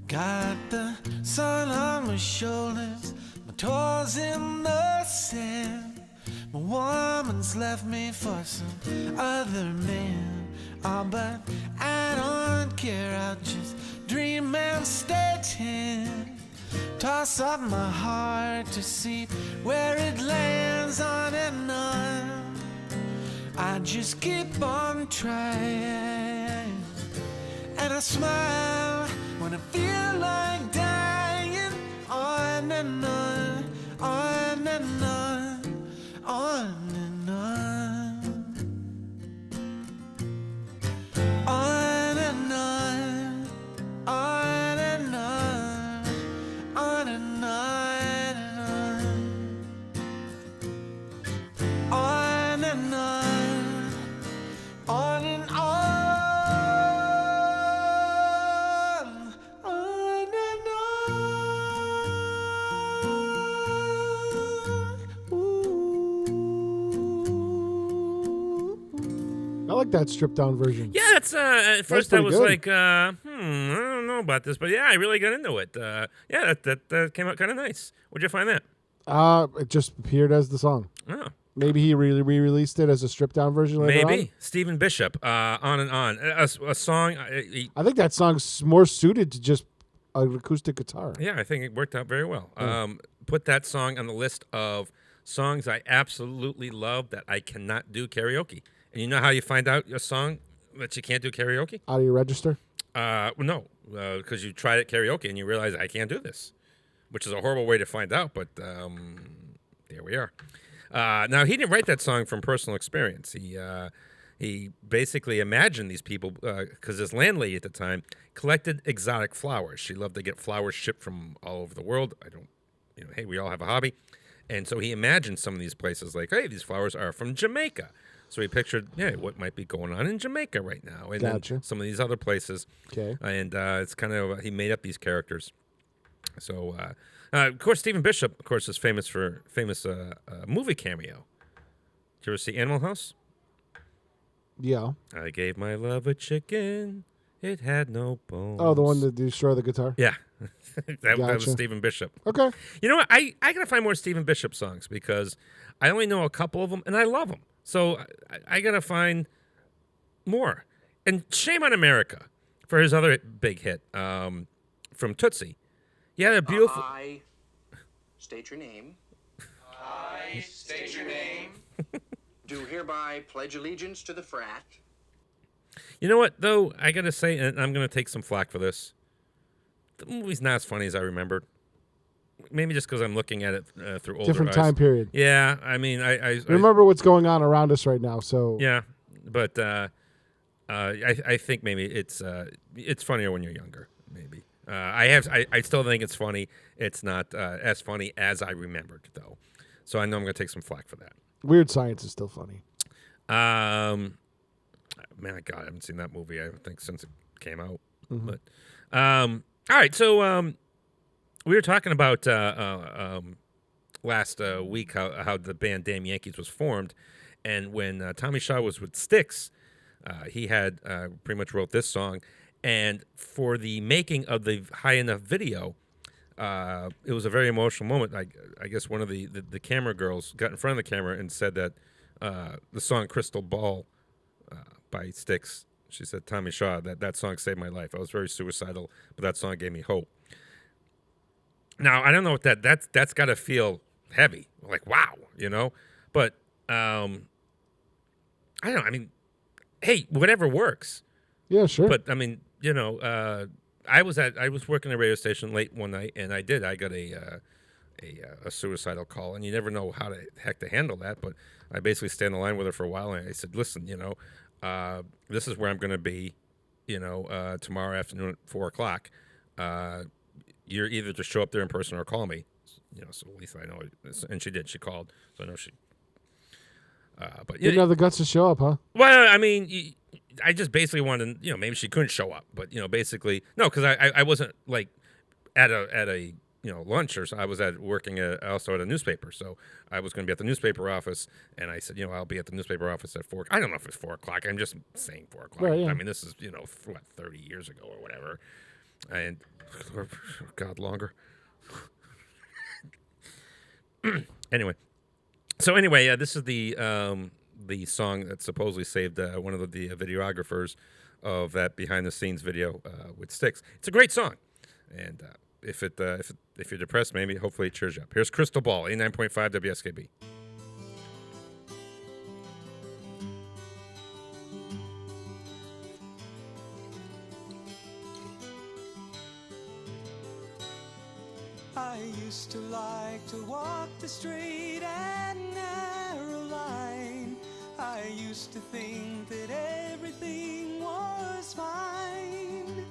Got the sun on my shoulders, my toes in the sand. My woman's left me for some other man. Oh, but I don't care, I'll just dream and stay tan. Toss up my heart to see where it lands. On and on, I just keep on trying. And I smile when I feel like dying. On and on, on and on, on and on. On and on, on and on, on and on and on. like that stripped down version. Yeah, that's at first I pretty was good. like, I don't know about this, but yeah, I really got into it. Yeah, that came out kind of nice. Where'd you find that? It just appeared as the song. Oh. Maybe he re-released it as a stripped down version later Maybe. on. Stephen Bishop, On and On. A song. I think that song's more suited to just an acoustic guitar. Yeah, I think it worked out very well. Put that song on the list of songs I absolutely love that I cannot do karaoke. And you know how you find out a song that you can't do karaoke? Out of your register? No, because you tried it karaoke and you realize I can't do this, which is a horrible way to find out, but there we are. Now, he didn't write that song from personal experience. He basically imagined these people, because his landlady at the time collected exotic flowers. She loved to get flowers shipped from all over the world. Hey, we all have a hobby. And so he imagined some of these places like, hey, these flowers are from Jamaica. So he pictured, what might be going on in Jamaica right now. And then some of these other places. Okay. And it's kind of, he made up these characters. So, of course, Stephen Bishop, of course, is famous for movie cameo. Did you ever see Animal House? Yeah. I gave my love a chicken. It had no bones. Oh, the one that destroyed the guitar? Yeah. that was Gotcha. Stephen Bishop. Okay. You know what? I got to find more Stephen Bishop songs because I only know a couple of them, and I love them. So I got to find more. And shame on America for his other big hit from Tootsie. Yeah, they're beautiful. I state your name. I state your name. Do hereby pledge allegiance to the frat. You know what, though? I got to say, and I'm going to take some flack for this. The movie's not as funny as I remembered. Maybe just because I'm looking at it through older Different eyes. time period. Yeah, I mean, I remember what's going on around us right now. So yeah, but I think maybe it's funnier when you're younger. Maybe I still think it's funny. It's not as funny as I remembered though. So I know I'm going to take some flack for that. Weird Science is still funny. Man, God, I haven't seen that movie. I think since it came out. Mm-hmm. But all right, so we were talking about last week how the band Damn Yankees was formed, and when Tommy Shaw was with Styx, he had pretty much wrote this song, and for the making of the High Enough video, it was a very emotional moment. I guess one of the camera girls got in front of the camera and said that the song Crystal Ball by Styx, she said, Tommy Shaw, that song saved my life. I was very suicidal, but that song gave me hope. Now, I don't know what that's got to feel heavy. Like, wow, you know? But, I don't know. I mean, hey, whatever works. Yeah, sure. But, I mean, you know, I was working at a radio station late one night, and I got a suicidal call, and you never know how the heck to handle that, but I basically stayed on the line with her for a while, and I said, listen, you know, this is where I'm going to be, you know, tomorrow afternoon at 4 o'clock. You're either to show up there in person or call me, you know, so at least I know. And she did. She called, so I know she. But didn't have the guts to show up, huh? Well, I mean, I just basically wanted, you know, maybe she couldn't show up, but you know, basically no, because I wasn't like at a you know lunch or so. I was working also at a newspaper, so I was going to be at the newspaper office, and I said, you know, I'll be at the newspaper office at 4. I don't know if it's 4 o'clock. I'm just saying 4 o'clock. Right, yeah. I mean, this is 30 years ago or whatever, and God, longer. Anyway, this is the song that supposedly saved one of the videographers of that behind the scenes video with Styx. It's a great song, and if you're depressed, maybe hopefully it cheers you up. Here's Crystal Ball, 89.5 WSKB. I used to like to walk the straight and narrow line. I used to think that everything was fine.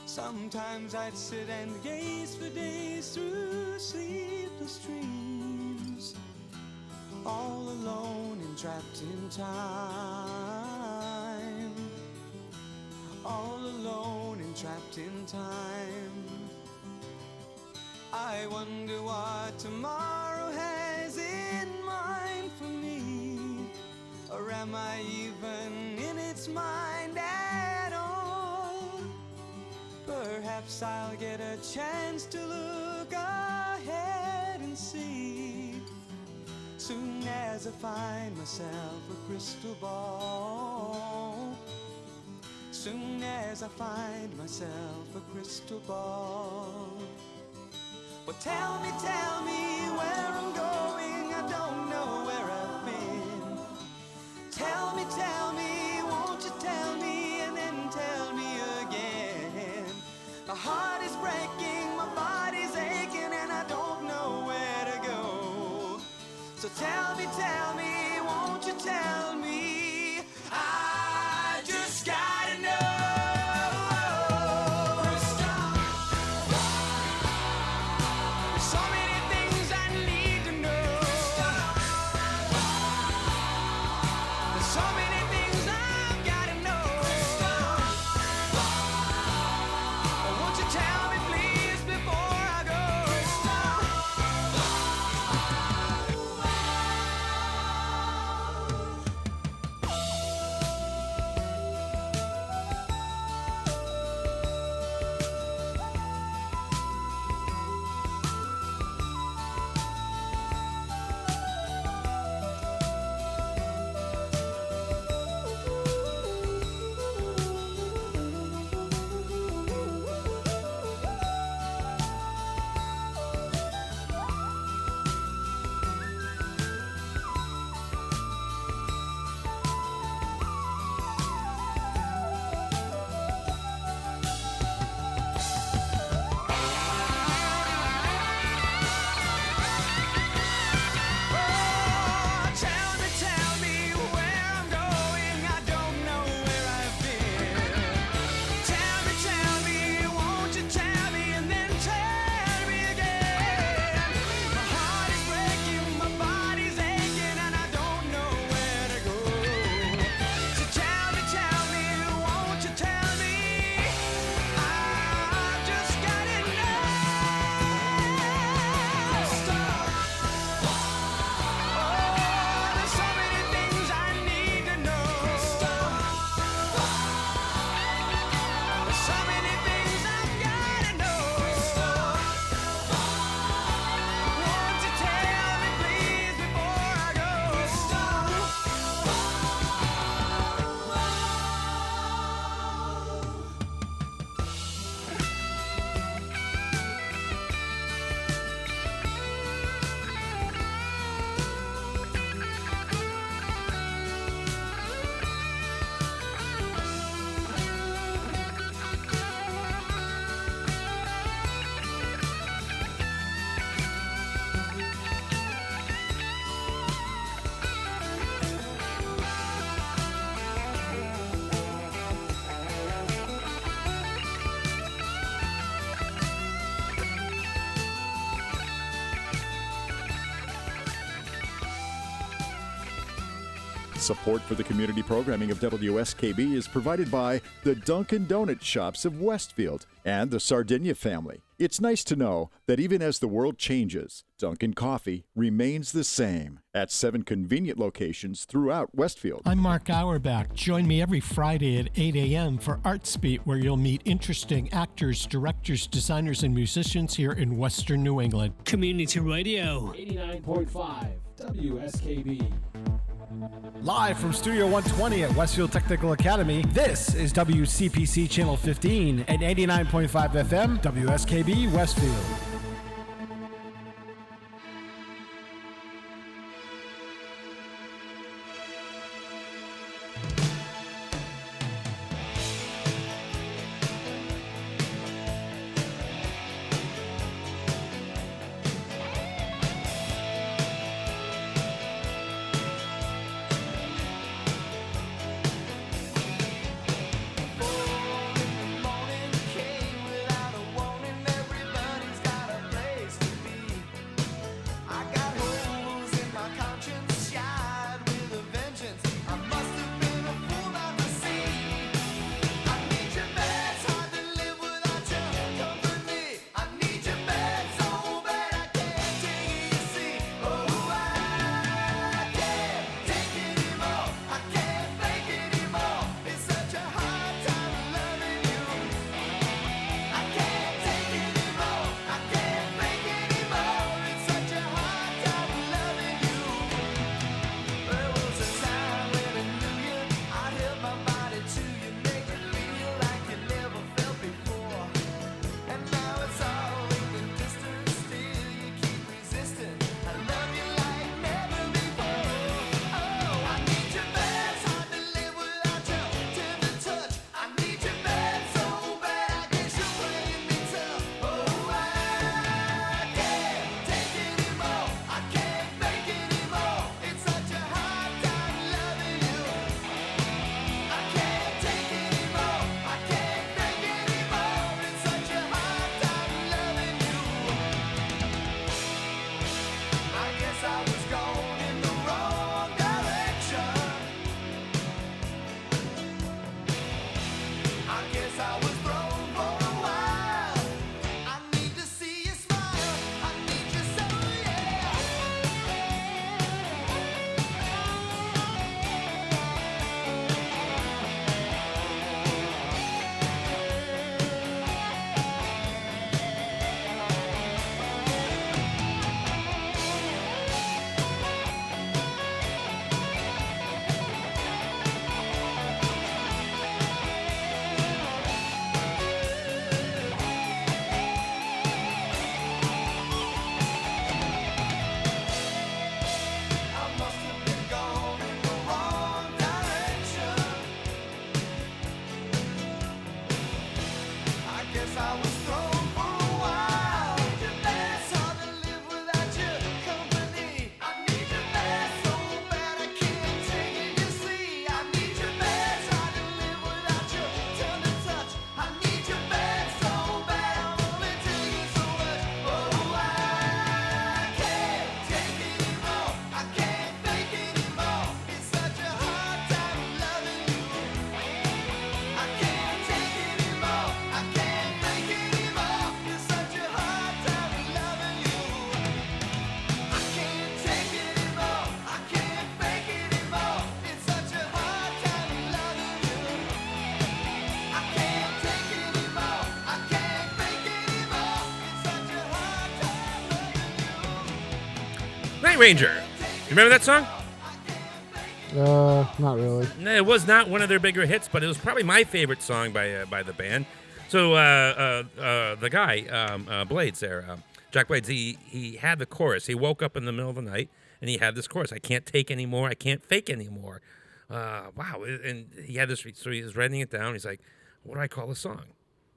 Sometimes I'd sit and gaze for days through sleepless dreams, all alone and trapped in time. All alone and trapped in time. I wonder what tomorrow has in mind for me, or am I even in its mind at all. Perhaps I'll get a chance to look ahead and see. Soon as I find myself a crystal ball. Soon as I find myself a crystal ball. Well, tell me where I'm going. I don't know where I've been. Tell me, won't you tell me, and then tell me again. My heart is breaking, my body's aching, and I don't know where to go. So tell me, won't you tell me? I just gotta know. So many things I need to know. There's so many things I've gotta know. Won't you tell me please before I go? Tell me where I'm going. I don't know where I've been. Tell me, won't you tell me, and then tell me again. My heart is breaking, my body's aching, and I don't know where to go. So tell me, won't you tell me? I've just gotta know. There's so many things I need to know. There's so many things I've gotta know. Won't you tell me please before I go? Support for the community programming of WSKB is provided by the Dunkin' Donut Shops of Westfield and the Sardinia family. It's nice to know that even as the world changes, Dunkin' Coffee remains the same at 7 convenient locations throughout Westfield. I'm Mark Auerbach. Join me every Friday at 8 a.m. for Arts Beat, where you'll meet interesting actors, directors, designers, and musicians here in Western New England. Community Radio. 89.5 WSKB. Live from Studio 120 at Westfield Technical Academy, this is WCPC Channel 15 at 89.5 FM, WSKB Westfield. Morning came without a warning. Everybody's got guess I was going in the wrong direction. I guess I was thrown for a while. I need to see you smile. I need you so, yeah. I must have been going in the wrong direction. I guess I was thrown for a while. It's hard to live without your company. I need you bad so bad I can't take it. You see, I need you bad. It's hard to live without your tender touch. I need you bad so bad. I'm only taking so much. Oh, I can't take it anymore. I can't fake it anymore. It's such a hard time loving you. I can't take it anymore. I can't fake it anymore. It's such a hard time loving you. I can't take it anymore. I can't fake it anymore. It's such a hard time loving you. I can't take it anymore. I can't fake it anymore. It's such a hard time loving you. Night Ranger. You remember that song? Not really. No, it was not one of their bigger hits, but it was probably my favorite song by the band. So the guy, Blades there, Jack Blades, he had the chorus. He woke up in the middle of the night, and he had this chorus. I can't take anymore. I can't fake anymore. Wow. And he had this, so he was writing it down. He's like, what do I call the song?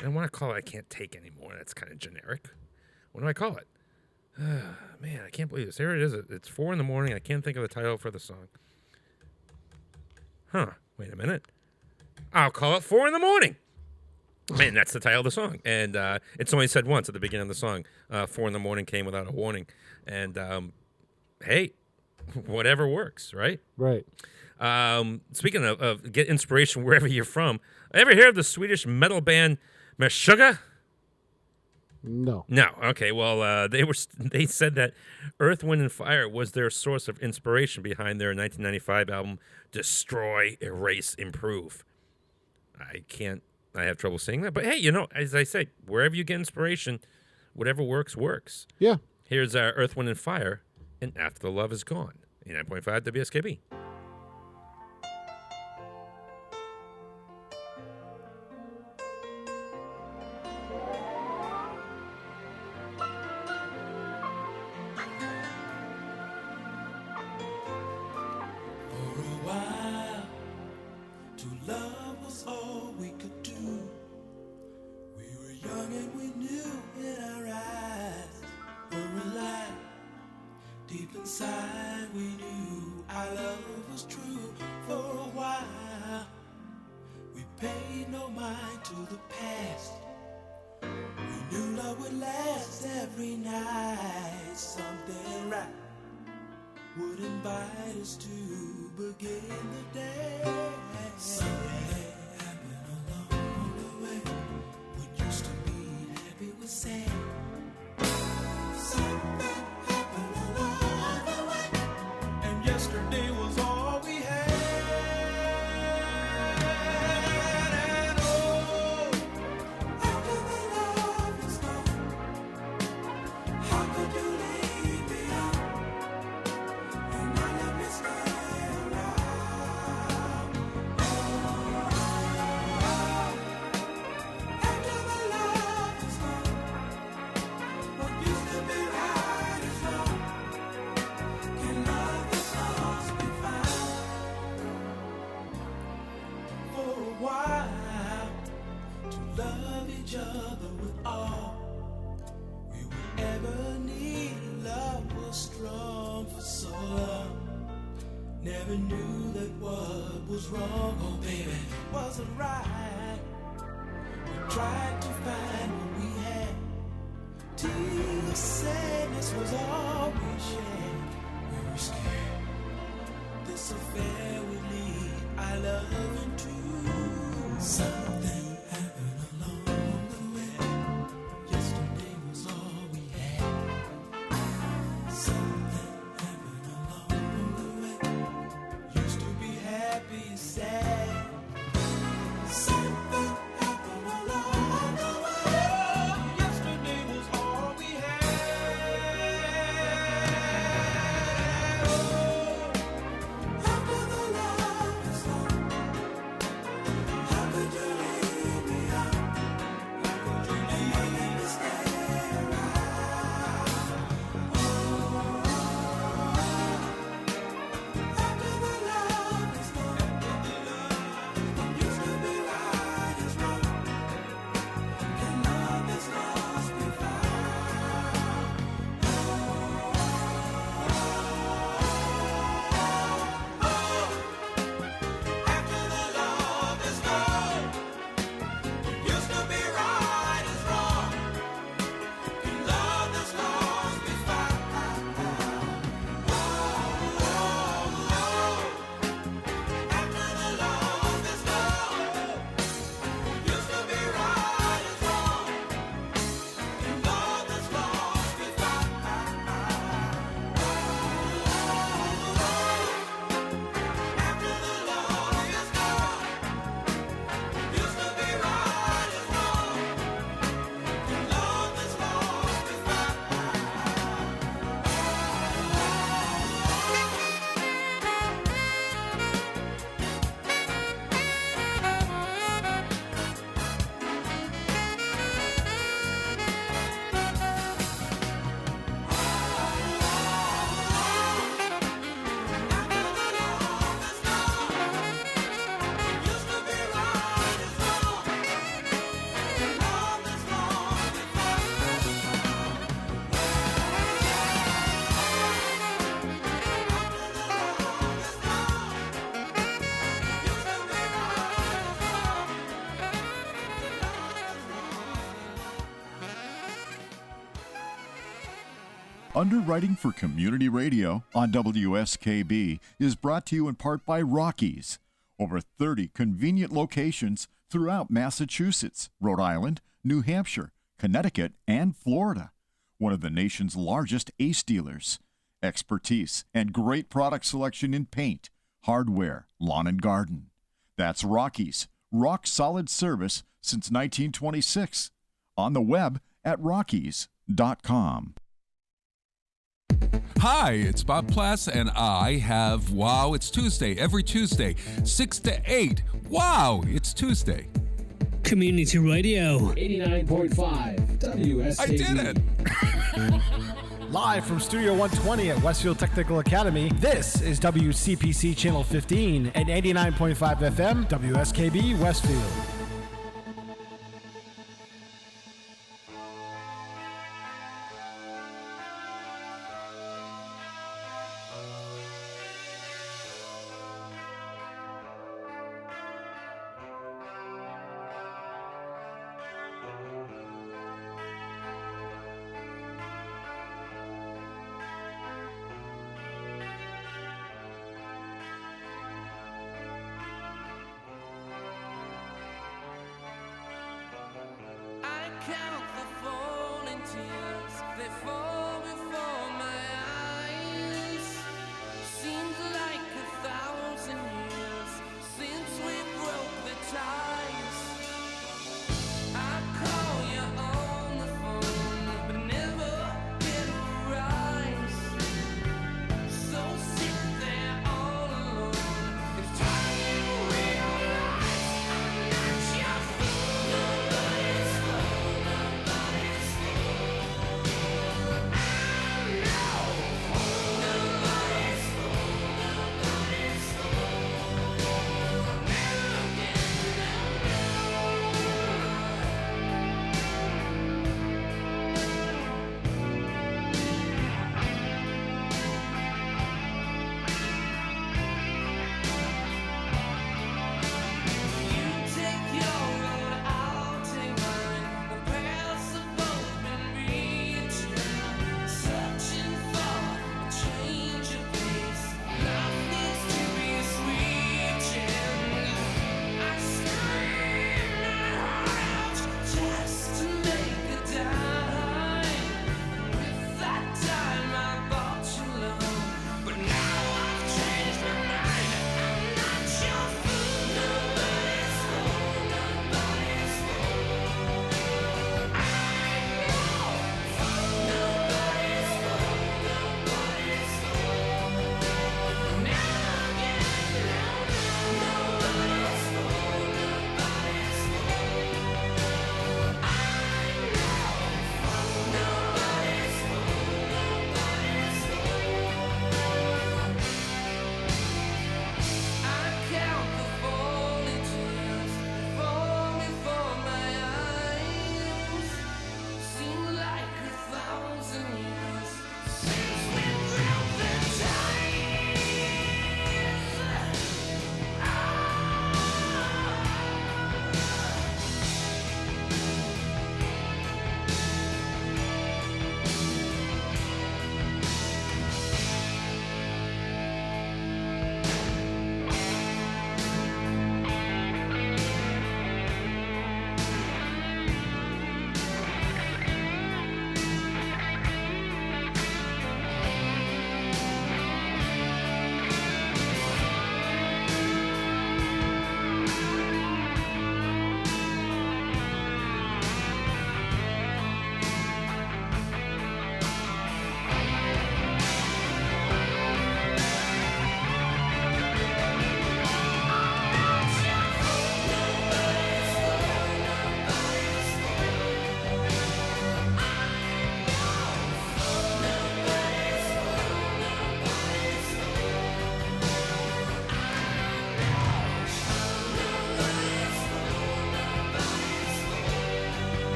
I don't want to call it I Can't Take Anymore. That's kind of generic. What do I call it? Man, I can't believe this. Here it is. It's 4 in the morning. I can't think of the title for the song. Huh. Wait a minute. I'll call it 4 in the morning. Man, that's the title of the song. And it's only said once at the beginning of the song. 4 in the morning came without a warning. And, hey, whatever works, right? Right. Speaking of get inspiration wherever you're from, ever hear of the Swedish metal band Meshuggah? No. No. Okay. Well, they said that Earth, Wind, and Fire was their source of inspiration behind their 1995 album Destroy, Erase, Improve. I have trouble saying that. But hey, as I say, wherever you get inspiration, whatever works, works. Yeah. Here's Earth, Wind, and Fire, and After the Love Is Gone. 89.5 WSKB. For a while, to love was all we could do. We were young and we knew in our eyes were alive. Deep inside we knew our love was true. For a while, we paid no mind to the past. We knew love would last every night. Something right would invite us to begin the day. Something happened along the way. What used to be happy was sad. Something happened along the way, and yesterday was all we had. And oh, after the love is gone, how could you leave me out? And now let me stay around. After the love is gone, what used to be right is wrong. Can love the souls be found? For a while, to love each other with all we would ever need. Love was strong for so long. Never knew that what was wrong, oh baby, wasn't right. We tried to find what we had, till sadness was all we shared. Underwriting for Community Radio on WSKB is brought to you in part by Rockies. Over 30 convenient locations throughout Massachusetts, Rhode Island, New Hampshire, Connecticut, and Florida. One of the nation's largest ACE dealers. Expertise and great product selection in paint, hardware, lawn and garden. That's Rockies. Rock solid service since 1926. On the web at rockies.com. Hi, it's Bob Plass, and I have Wow, It's Tuesday, every Tuesday, 6 to 8. Wow, it's Tuesday. Community Radio. 89.5 WSKB. I did it! Live from Studio 120 at Westfield Technical Academy, this is WCPC Channel 15 and 89.5 FM, WSKB Westfield. Count the falling tears, they fall before my eyes. Seems like 1,000 years since we broke the ties. I call you on the phone, but never get a rise. So sit there all alone. It's time you realize I'm not your fool. Nobody's fool.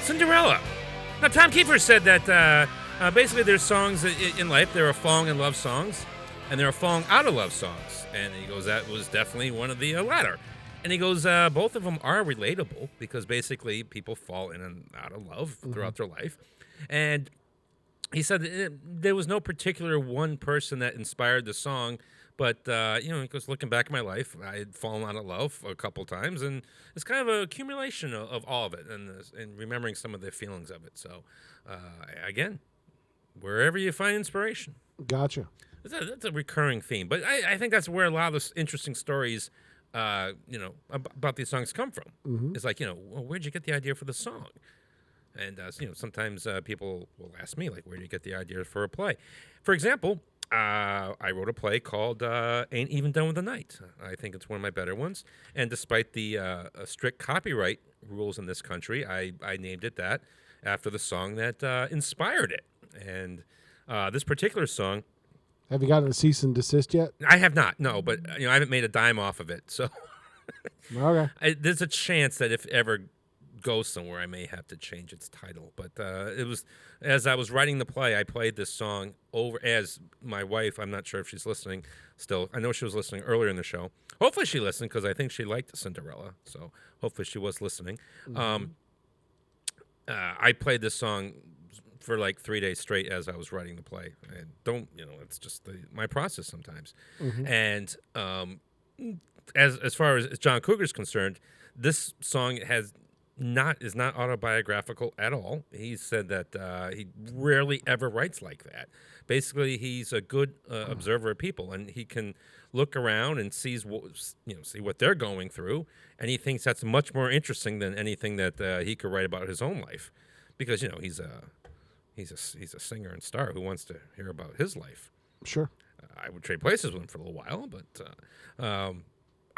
Cinderella. Now, Tom Kiefer said that basically there's songs in life. There are falling in love songs, and there are falling out of love songs. And he goes, that was definitely one of the latter. And he goes, both of them are relatable because basically people fall in and out of love throughout their life. And he said there was no particular one person that inspired the song, but, he goes, looking back at my life, I had fallen out of love a couple times, and it's kind of an accumulation of all of it and remembering some of the feelings of it. So, again, wherever you find inspiration. Gotcha. That's a recurring theme. But I think that's where a lot of the interesting stories, about these songs come from. Mhm. It's like, well, where'd you get the idea for the song? And, sometimes people will ask me, like, where do you get the idea for a play? For example, I wrote a play called Ain't Even Done With the Night. I think it's one of my better ones. And despite the strict copyright rules in this country, I named it that after the song that inspired it. And this particular song... Have you gotten a cease and desist yet? I have not, no. But, I haven't made a dime off of it. So Okay. there's a chance that if it ever goes somewhere, I may have to change its title. But it was, as I was writing the play, I played this song over as my wife. I'm not sure if she's listening still. I know she was listening earlier in the show. Hopefully she listened because I think she liked Cinderella. So hopefully she was listening. I played this song for like 3 days straight as I was writing the play. And it's just my process sometimes. And as far as John Cougar's concerned, this song is not autobiographical at all. He said that he rarely ever writes like that. Basically, he's a good observer of people, and he can look around and see what they're going through, and he thinks that's much more interesting than anything that he could write about his own life, because he's a singer and star who wants to hear about his life. Sure. I would trade places with him for a little while, but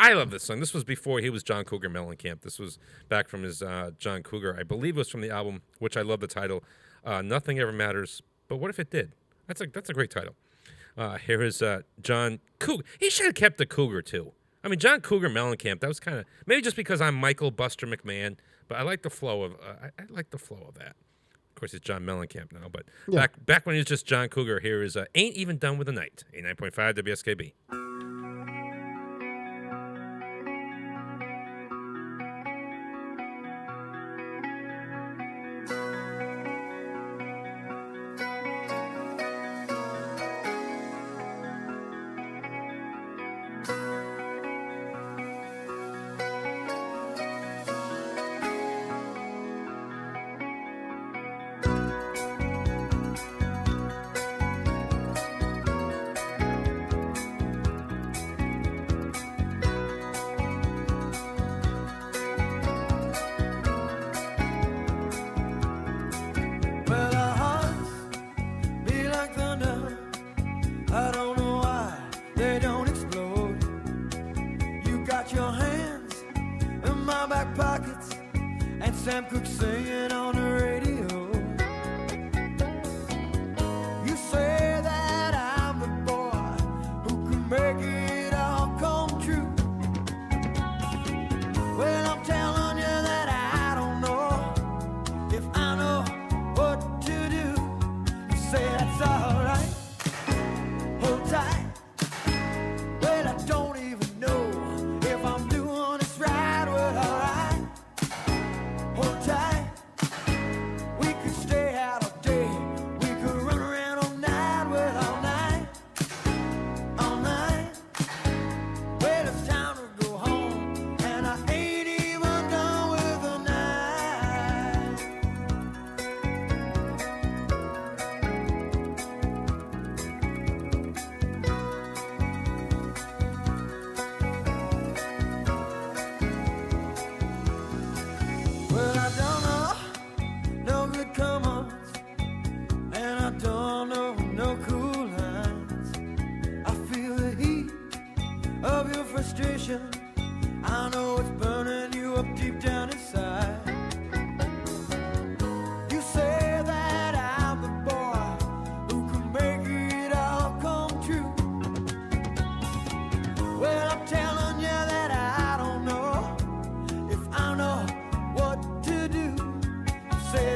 I love this song. This was before he was John Cougar Mellencamp. This was back from his John Cougar. I believe it was from the album, which I love the title, Nothing Ever Matters, But What If It Did? That's a great title. Here is John Cougar. He should have kept the Cougar, too. I mean, John Cougar Mellencamp, that was kind of, maybe just because I'm Michael Buster McMahon, but I like the flow of, I like the flow of that. Of course, it's John Mellencamp now, but back when he was just John Cougar, here is Ain't Even Done With the Night, 89.5 WSKB. Well, our hearts beat like thunder. I don't know why they don't explode. You got your hands in my back pockets, and Sam Cooke singing on the radio. You say that I'm the boy who can make it all come true. Well, I'm telling you that I don't know if I know what to do. You say that's alright, hold tight. Well, I don't even know if I'm doing this right. Well, alright, hold tight. We could stay out all day, we could run around all night. Well, all night, all night. Well, it's time to go home, and I ain't even done with the night. Well, I don't know no good come-ups, and I don't know no cool lines. I feel the heat of your frustration. I know it's burning you up deep down inside. You say that I'm the boy who can make it all come true. Well, I'm telling you that I don't know if I know what to do. You say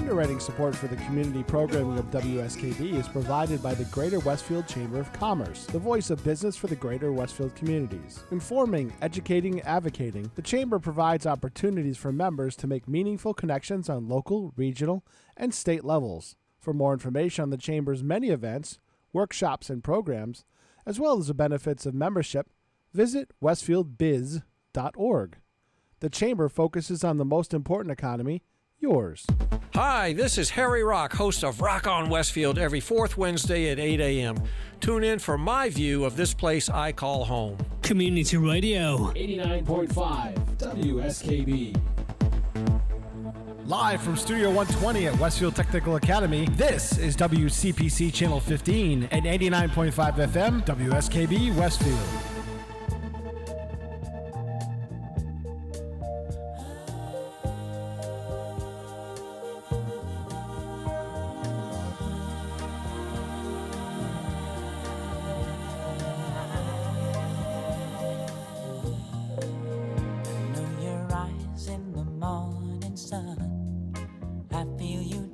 Underwriting support for the community programming of WSKB is provided by the Greater Westfield Chamber of Commerce, the voice of business for the Greater Westfield communities. Informing, educating, and advocating, the Chamber provides opportunities for members to make meaningful connections on local, regional, and state levels. For more information on the Chamber's many events, workshops, and programs, as well as the benefits of membership, visit westfieldbiz.org. The Chamber focuses on the most important economy, yours. Hi, this is Harry Rock, host of Rock on Westfield every fourth Wednesday at 8 a.m. Tune in for my view of this place I call home. Community Radio. 89.5 WSKB. Live from Studio 120 at Westfield Technical Academy, this is WCPC Channel 15 and 89.5 FM WSKB Westfield.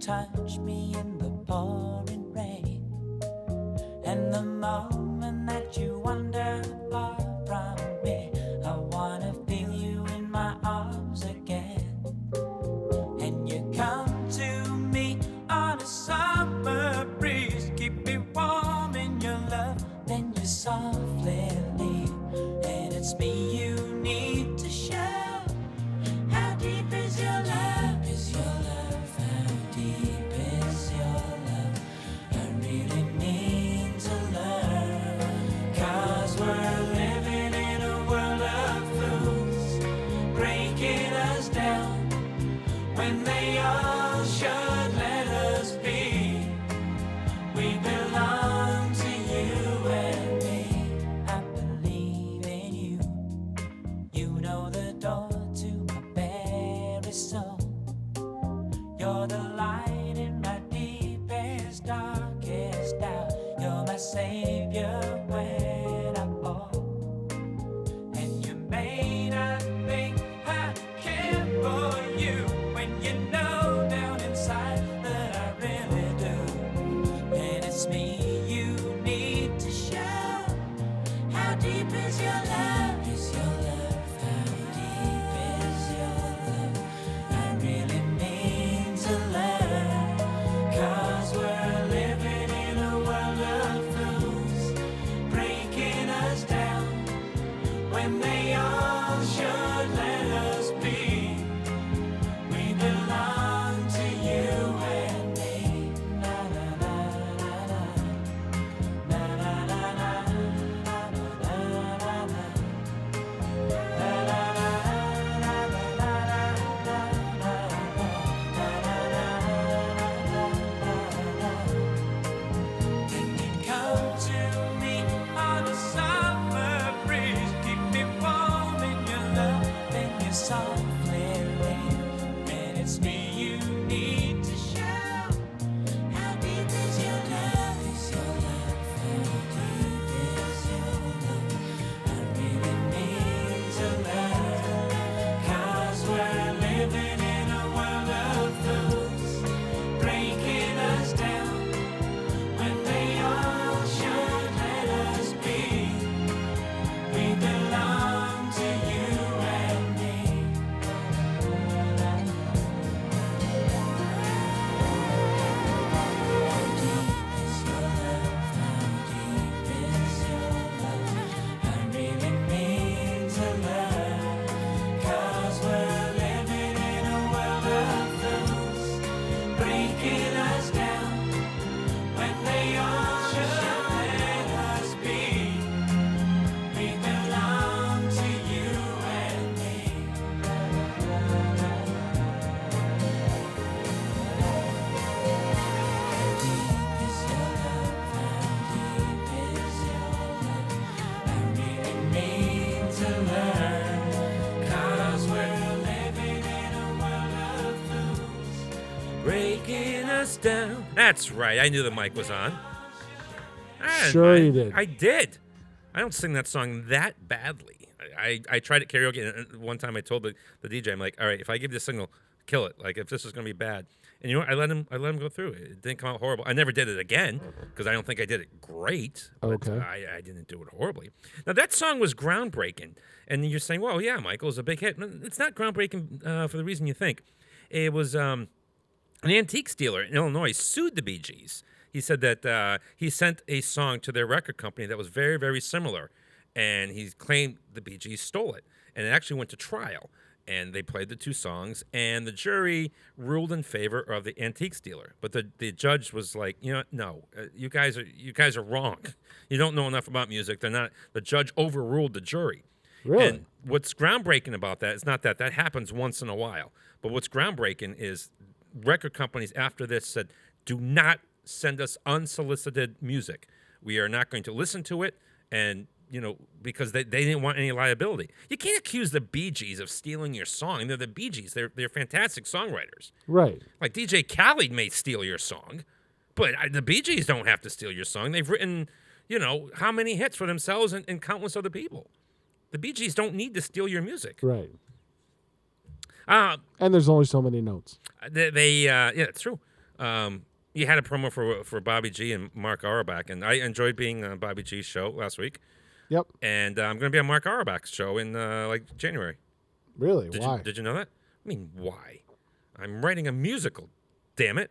Touch me in the pouring rain, and the moment that you wander far from me, I wanna feel you in my arms again. And you come to me on a summer breeze, keep me warm in your love, then you softly leave, and it's me you need to show. How deep is your love? Is your love? Deep is your love? I really mean to learn, 'cause we're living in a world of fools, breaking us down when they all should let us be. We belong to you and me. I believe in you. You know the door to my very soul. You're the light in my deepest, darkest doubt. You're my savior when I fall. And you may not think I care for you, when you know down inside that I really do. And it's me you need to show. How deep is your love? Is your love? How deep is your love? I really mean to learn, 'cause we're living in a world of fools, breaking us down when they all should let us be. We belong to you and me. Na na na na na, na na na na, na na na na. Come to me on a summer breeze, keep me warm in your love, then you softly leave, and it's me you need to show. How deep is your love? Is your love? How deep is your love? I really need to learn, 'cause we're living in a world of fools, breaking us down when they all should let us be. We belong to you and me. How deep is your love? How deep is your love? I really mean to learn, 'cause we're living in a world of fools, breaking us down when they all should let us be. We belong to you and me. How deep is your love? How deep is your love? I really mean to learn, 'cause we're living in a world of fools, breaking us down. That's right. I knew the mic was on. Sure you did. I did. I don't sing that song that badly. I tried at karaoke, and one time I told the DJ, I'm like, all right, if I give you the signal, kill it. Like if this is going to be bad, and you know what? I let him go through it. It didn't come out horrible. I never did it again because I don't think I did it great. But Okay. I didn't do it horribly. Now that song was groundbreaking, and you're saying, well, yeah, Michael, it's a big hit. It's not groundbreaking for the reason you think. It was an antique dealer in Illinois sued the Bee Gees. He said that he sent a song to their record company that was very, very similar, and he claimed the Bee Gees stole it. And it actually went to trial, and they played the two songs, and the jury ruled in favor of the antiques dealer. But the judge was like, you know, no, you guys are wrong. You don't know enough about music. They're not. The judge overruled the jury. Really? And what's groundbreaking about that is not that happens once in a while, but what's groundbreaking is record companies after this said, do not send us unsolicited music. We are not going to listen to it, and you know, because they didn't want any liability. You can't accuse the Bee Gees of stealing your song. They're the Bee Gees. They're fantastic songwriters. Right. Like DJ Khaled may steal your song, but the Bee Gees don't have to steal your song. They've written, you know, how many hits for themselves and countless other people. The Bee Gees don't need to steal your music. Right. And there's only so many notes. Yeah, it's true. You had a promo for Bobby G and Mark Auerbach, and I enjoyed being on Bobby G's show last week. Yep. And I'm going to be on Mark Auerbach's show in like January. Really? Why? Did you know that? I mean, why? I'm writing a musical. Damn it!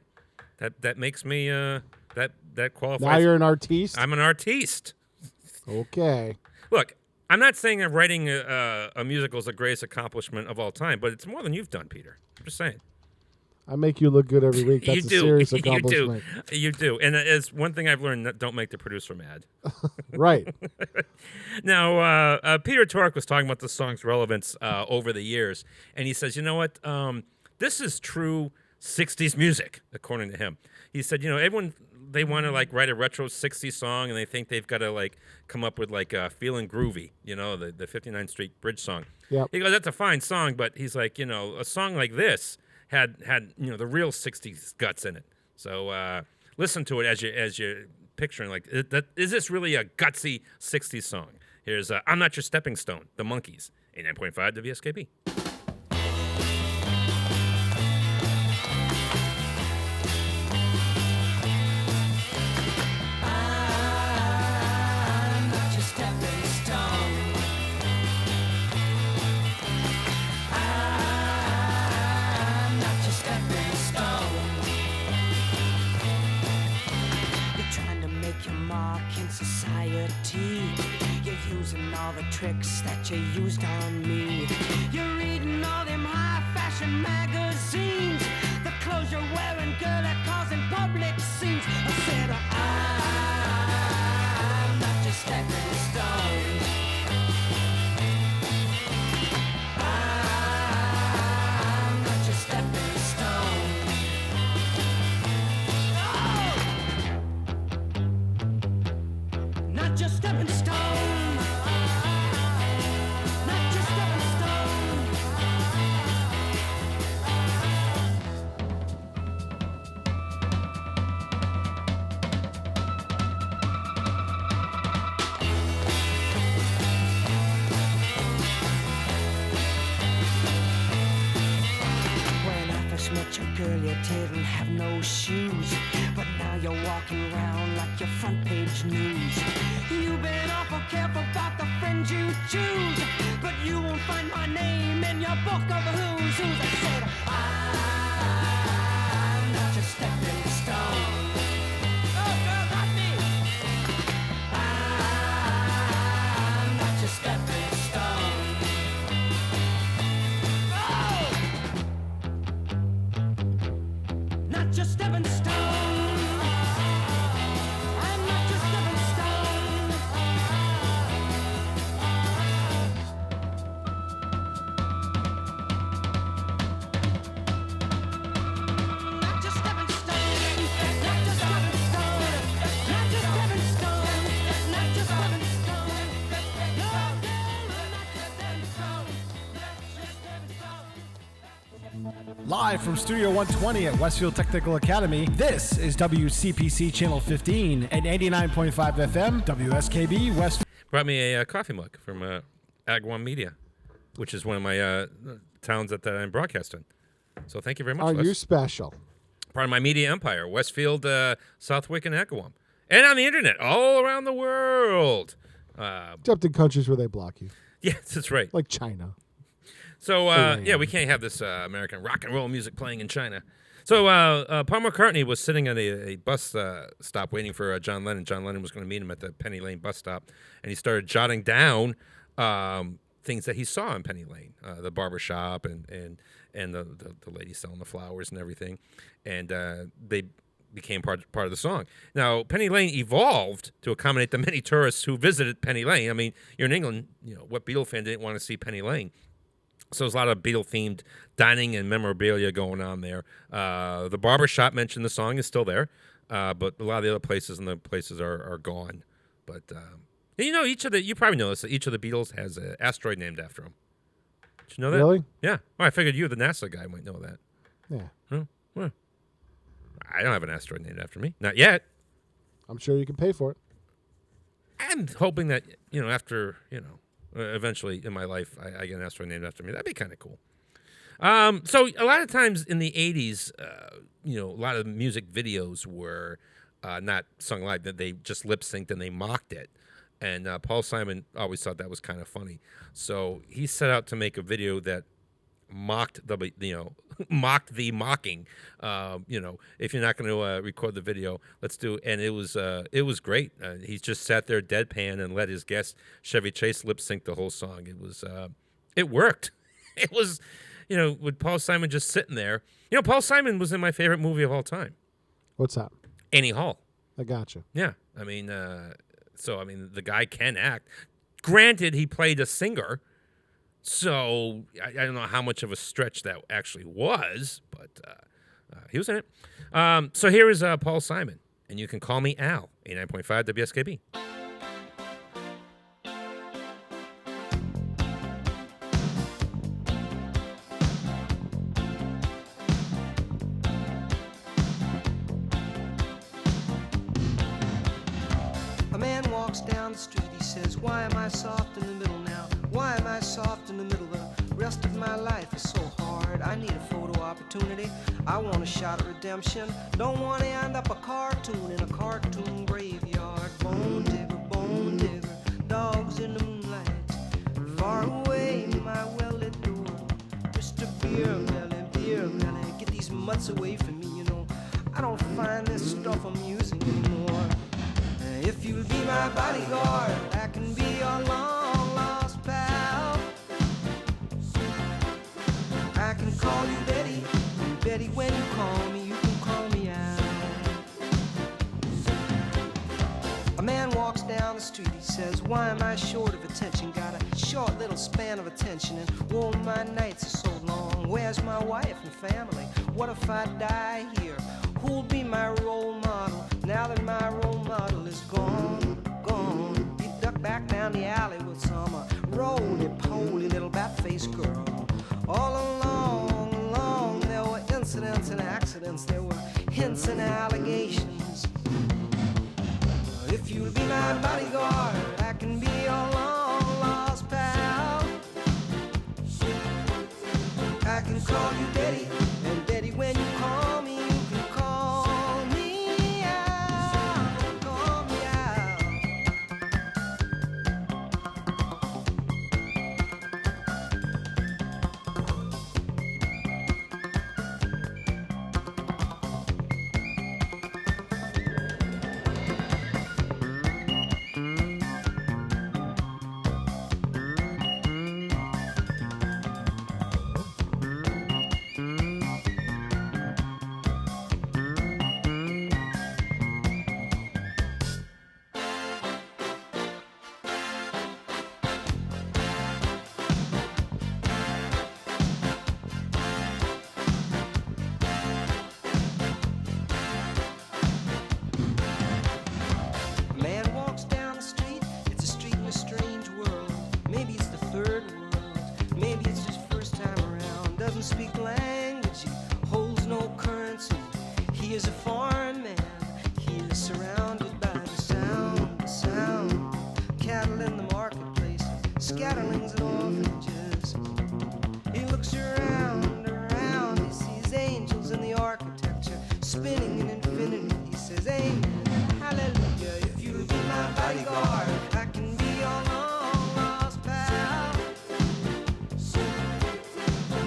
That makes me that qualifies. Now you're an artiste? I'm an artiste. Okay. Look, I'm not saying that writing a musical is the greatest accomplishment of all time, but it's more than you've done, Peter. I'm just saying. I make you look good every week. That's a serious accomplishment. You do. And it's one thing I've learned, don't make the producer mad. Right. Now, Peter Tork was talking about the song's relevance over the years, and he says, you know what? This is true 60s music, according to him. He said, you know, everyone, they want to like write a retro 60s song, and they think they've got to like come up with like Feelin' Groovy, you know, the 59th Street Bridge song. Yep. He goes, that's a fine song, but he's like, you know, a song like this had you know the real 60s guts in it. So listen to it as you're picturing like is this really a gutsy 60s song? Here's I'm Not Your Stepping Stone, The Monkees, 89.5 WSKB. I'm not your stepping stone. I'm not your stepping stone. You're trying to make your mark in society. You're using all the tricks that you used on me. You're reading all them high-fashion magazines. The clothes you're wearing, girl, are causing public scenes. I said, I'm not your stepping stone. I'm not your stepping stone. Not your stepping stone. Not your stepping stone. When I first met you, girl, you didn't have no shoes. But now you're walking around like your front page news. You've been awful careful about the friends you choose. But you won't find my name in your book of who's who's. I said, I'm not your stepping stone. Oh, girl, not me. I'm not your stepping stone. Oh! Not your stepping stone. I'm not your stepping stone. Not your stepping stone. Not your stepping stone. Not your stepping stone. Not your stepping stone. No, not your stepping stone. Not your stepping stone. Live from Studio 120 at Westfield Technical Academy, this is WCPC Channel 15 at 89.5 FM, WSKB, Westfield. Brought me a coffee mug from Ag One Media, which is one of my towns that I'm broadcasting. So thank you very much, Are Les. you special? Part of my media empire, Westfield, Southwick, and Agawam. And on the internet, all around the world. Except in countries where they block you. Yes, that's right. Like China. So, yeah, we can't have this American rock and roll music playing in China. So, Paul McCartney was sitting on a bus stop waiting for John Lennon. John Lennon was going to meet him at the Penny Lane bus stop, and he started jotting down things that he saw in Penny Lane, the barber shop and the lady selling the flowers and everything, and they became part of the song. Now, Penny Lane evolved to accommodate the many tourists who visited Penny Lane. I mean, you're in England, what Beatle fan didn't want to see Penny Lane? So there's a lot of Beatle-themed dining and memorabilia going on there. The barber shop mentioned the song is still there, but a lot of the other places are gone. But you probably know this. Each of the Beatles has an asteroid named after them. Did you know that? Really? Yeah. Well, I figured you, the NASA guy, might know that. Yeah. Well, I don't have an asteroid named after me. Not yet. I'm sure you can pay for it. I'm hoping that, after, eventually in my life, I get an asteroid named after me. That'd be kind of cool. So a lot of times in the 80s, a lot of music videos were not sung live. That they just lip-synced and they mocked it. And Paul Simon always thought that was kind of funny. So he set out to make a video that mocked the mocking. If you're not going to record the video, let's do. And it was great. He just sat there deadpan and let his guest Chevy Chase lip sync the whole song. It worked. It was, with Paul Simon just sitting there. Paul Simon was in my favorite movie of all time. What's that? Annie Hall. I gotcha. Yeah, I mean, the guy can act. Granted, he played a singer. So I don't know how much of a stretch that actually was, but he was in it. So here is Paul Simon, and you can call me Al, 89.5 WSKB. A man walks down the street, he says, why am I soft in the middle now? Why am I soft in the middle? The rest of my life is so hard. I need a photo opportunity. I want a shot at redemption. Don't want to end up a cartoon in a cartoon graveyard. Bone digger, dogs in the moonlight. Far away, my well-lit door. Mr. Beer Melly, get these mutts away from me, I don't find this stuff amusing anymore. If you'll be my bodyguard, I can be your long-lost pal. I can call you Betty, and Betty, when you call me, you can call me out. A man walks down the street, he says, why am I short of attention? Got a short little span of attention, and whoa, my nights are so long. Where's my wife and family? What if I die here? Who'll be my role model now that my role model is gone? He ducked back down the alley with some roly-poly little bat-faced girl. All along, there were incidents and accidents, there were hints and allegations. If you'll be my bodyguard, I can be your long-lost pal. I can call you Betty, and Betty, when you call me, you can call me out, call me out. Scatterlings and orphanages. He looks around, he sees spinning in infinity. He says, amen, hallelujah. If you'll be my bodyguard, I can be your long lost pal.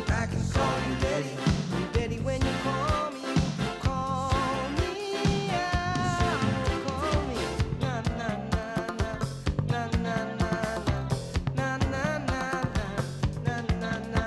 I can call you Betty, and Betty, when you call me out. Call me, na na na na na na na na na na na na na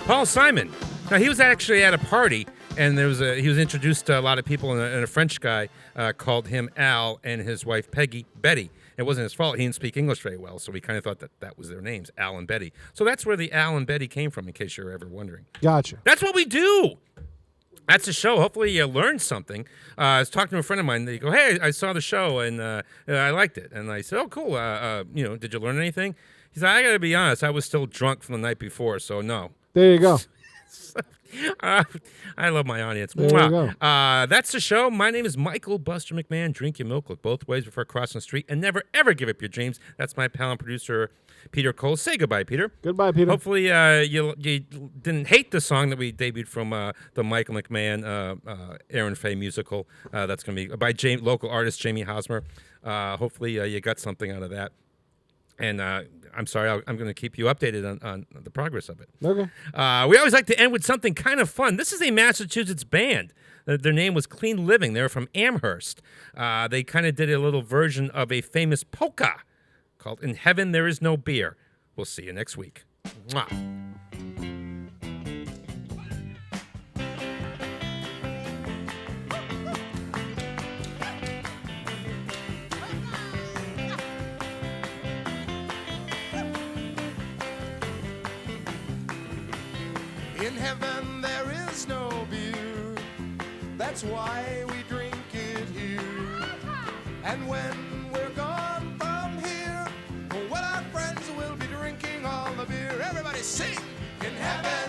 Paul Simon. Now, he was actually at a party, and he was introduced to a lot of people, and a French guy called him Al and his wife Betty. It wasn't his fault. He didn't speak English very well, so we kind of thought that was their names, Al and Betty. So that's where the Al and Betty came from, in case you're ever wondering. Gotcha. That's what we do. That's the show. Hopefully you learned something. I was talking to a friend of mine. They go, hey, I saw the show, and I liked it. And I said, oh, cool. Did you learn anything? He said, I got to be honest. I was still drunk from the night before, so no. There you go. I love my audience. There you go. That's the show. My name is Michael Buster McMahon. Drink your milk. Look both ways before crossing the street. And never, ever give up your dreams. That's my pal and producer, Peter Cole. Say goodbye, Peter. Goodbye, Peter. Hopefully you didn't hate the song that we debuted from the Michael McMahon Aaron Faye musical. That's going to be by local artist Jamie Hosmer. Hopefully you got something out of that. And I'm sorry, I'm going to keep you updated on the progress of it. Okay. We always like to end with something kind of fun. This is a Massachusetts band. Their name was Clean Living. They were from Amherst. They kind of did a little version of a famous polka called In Heaven There Is No Beer. We'll see you next week. Mwah. In heaven there is no beer, that's why we drink it here. And when we're gone from here, well, our friends will be drinking all the beer. Everybody sing! In heaven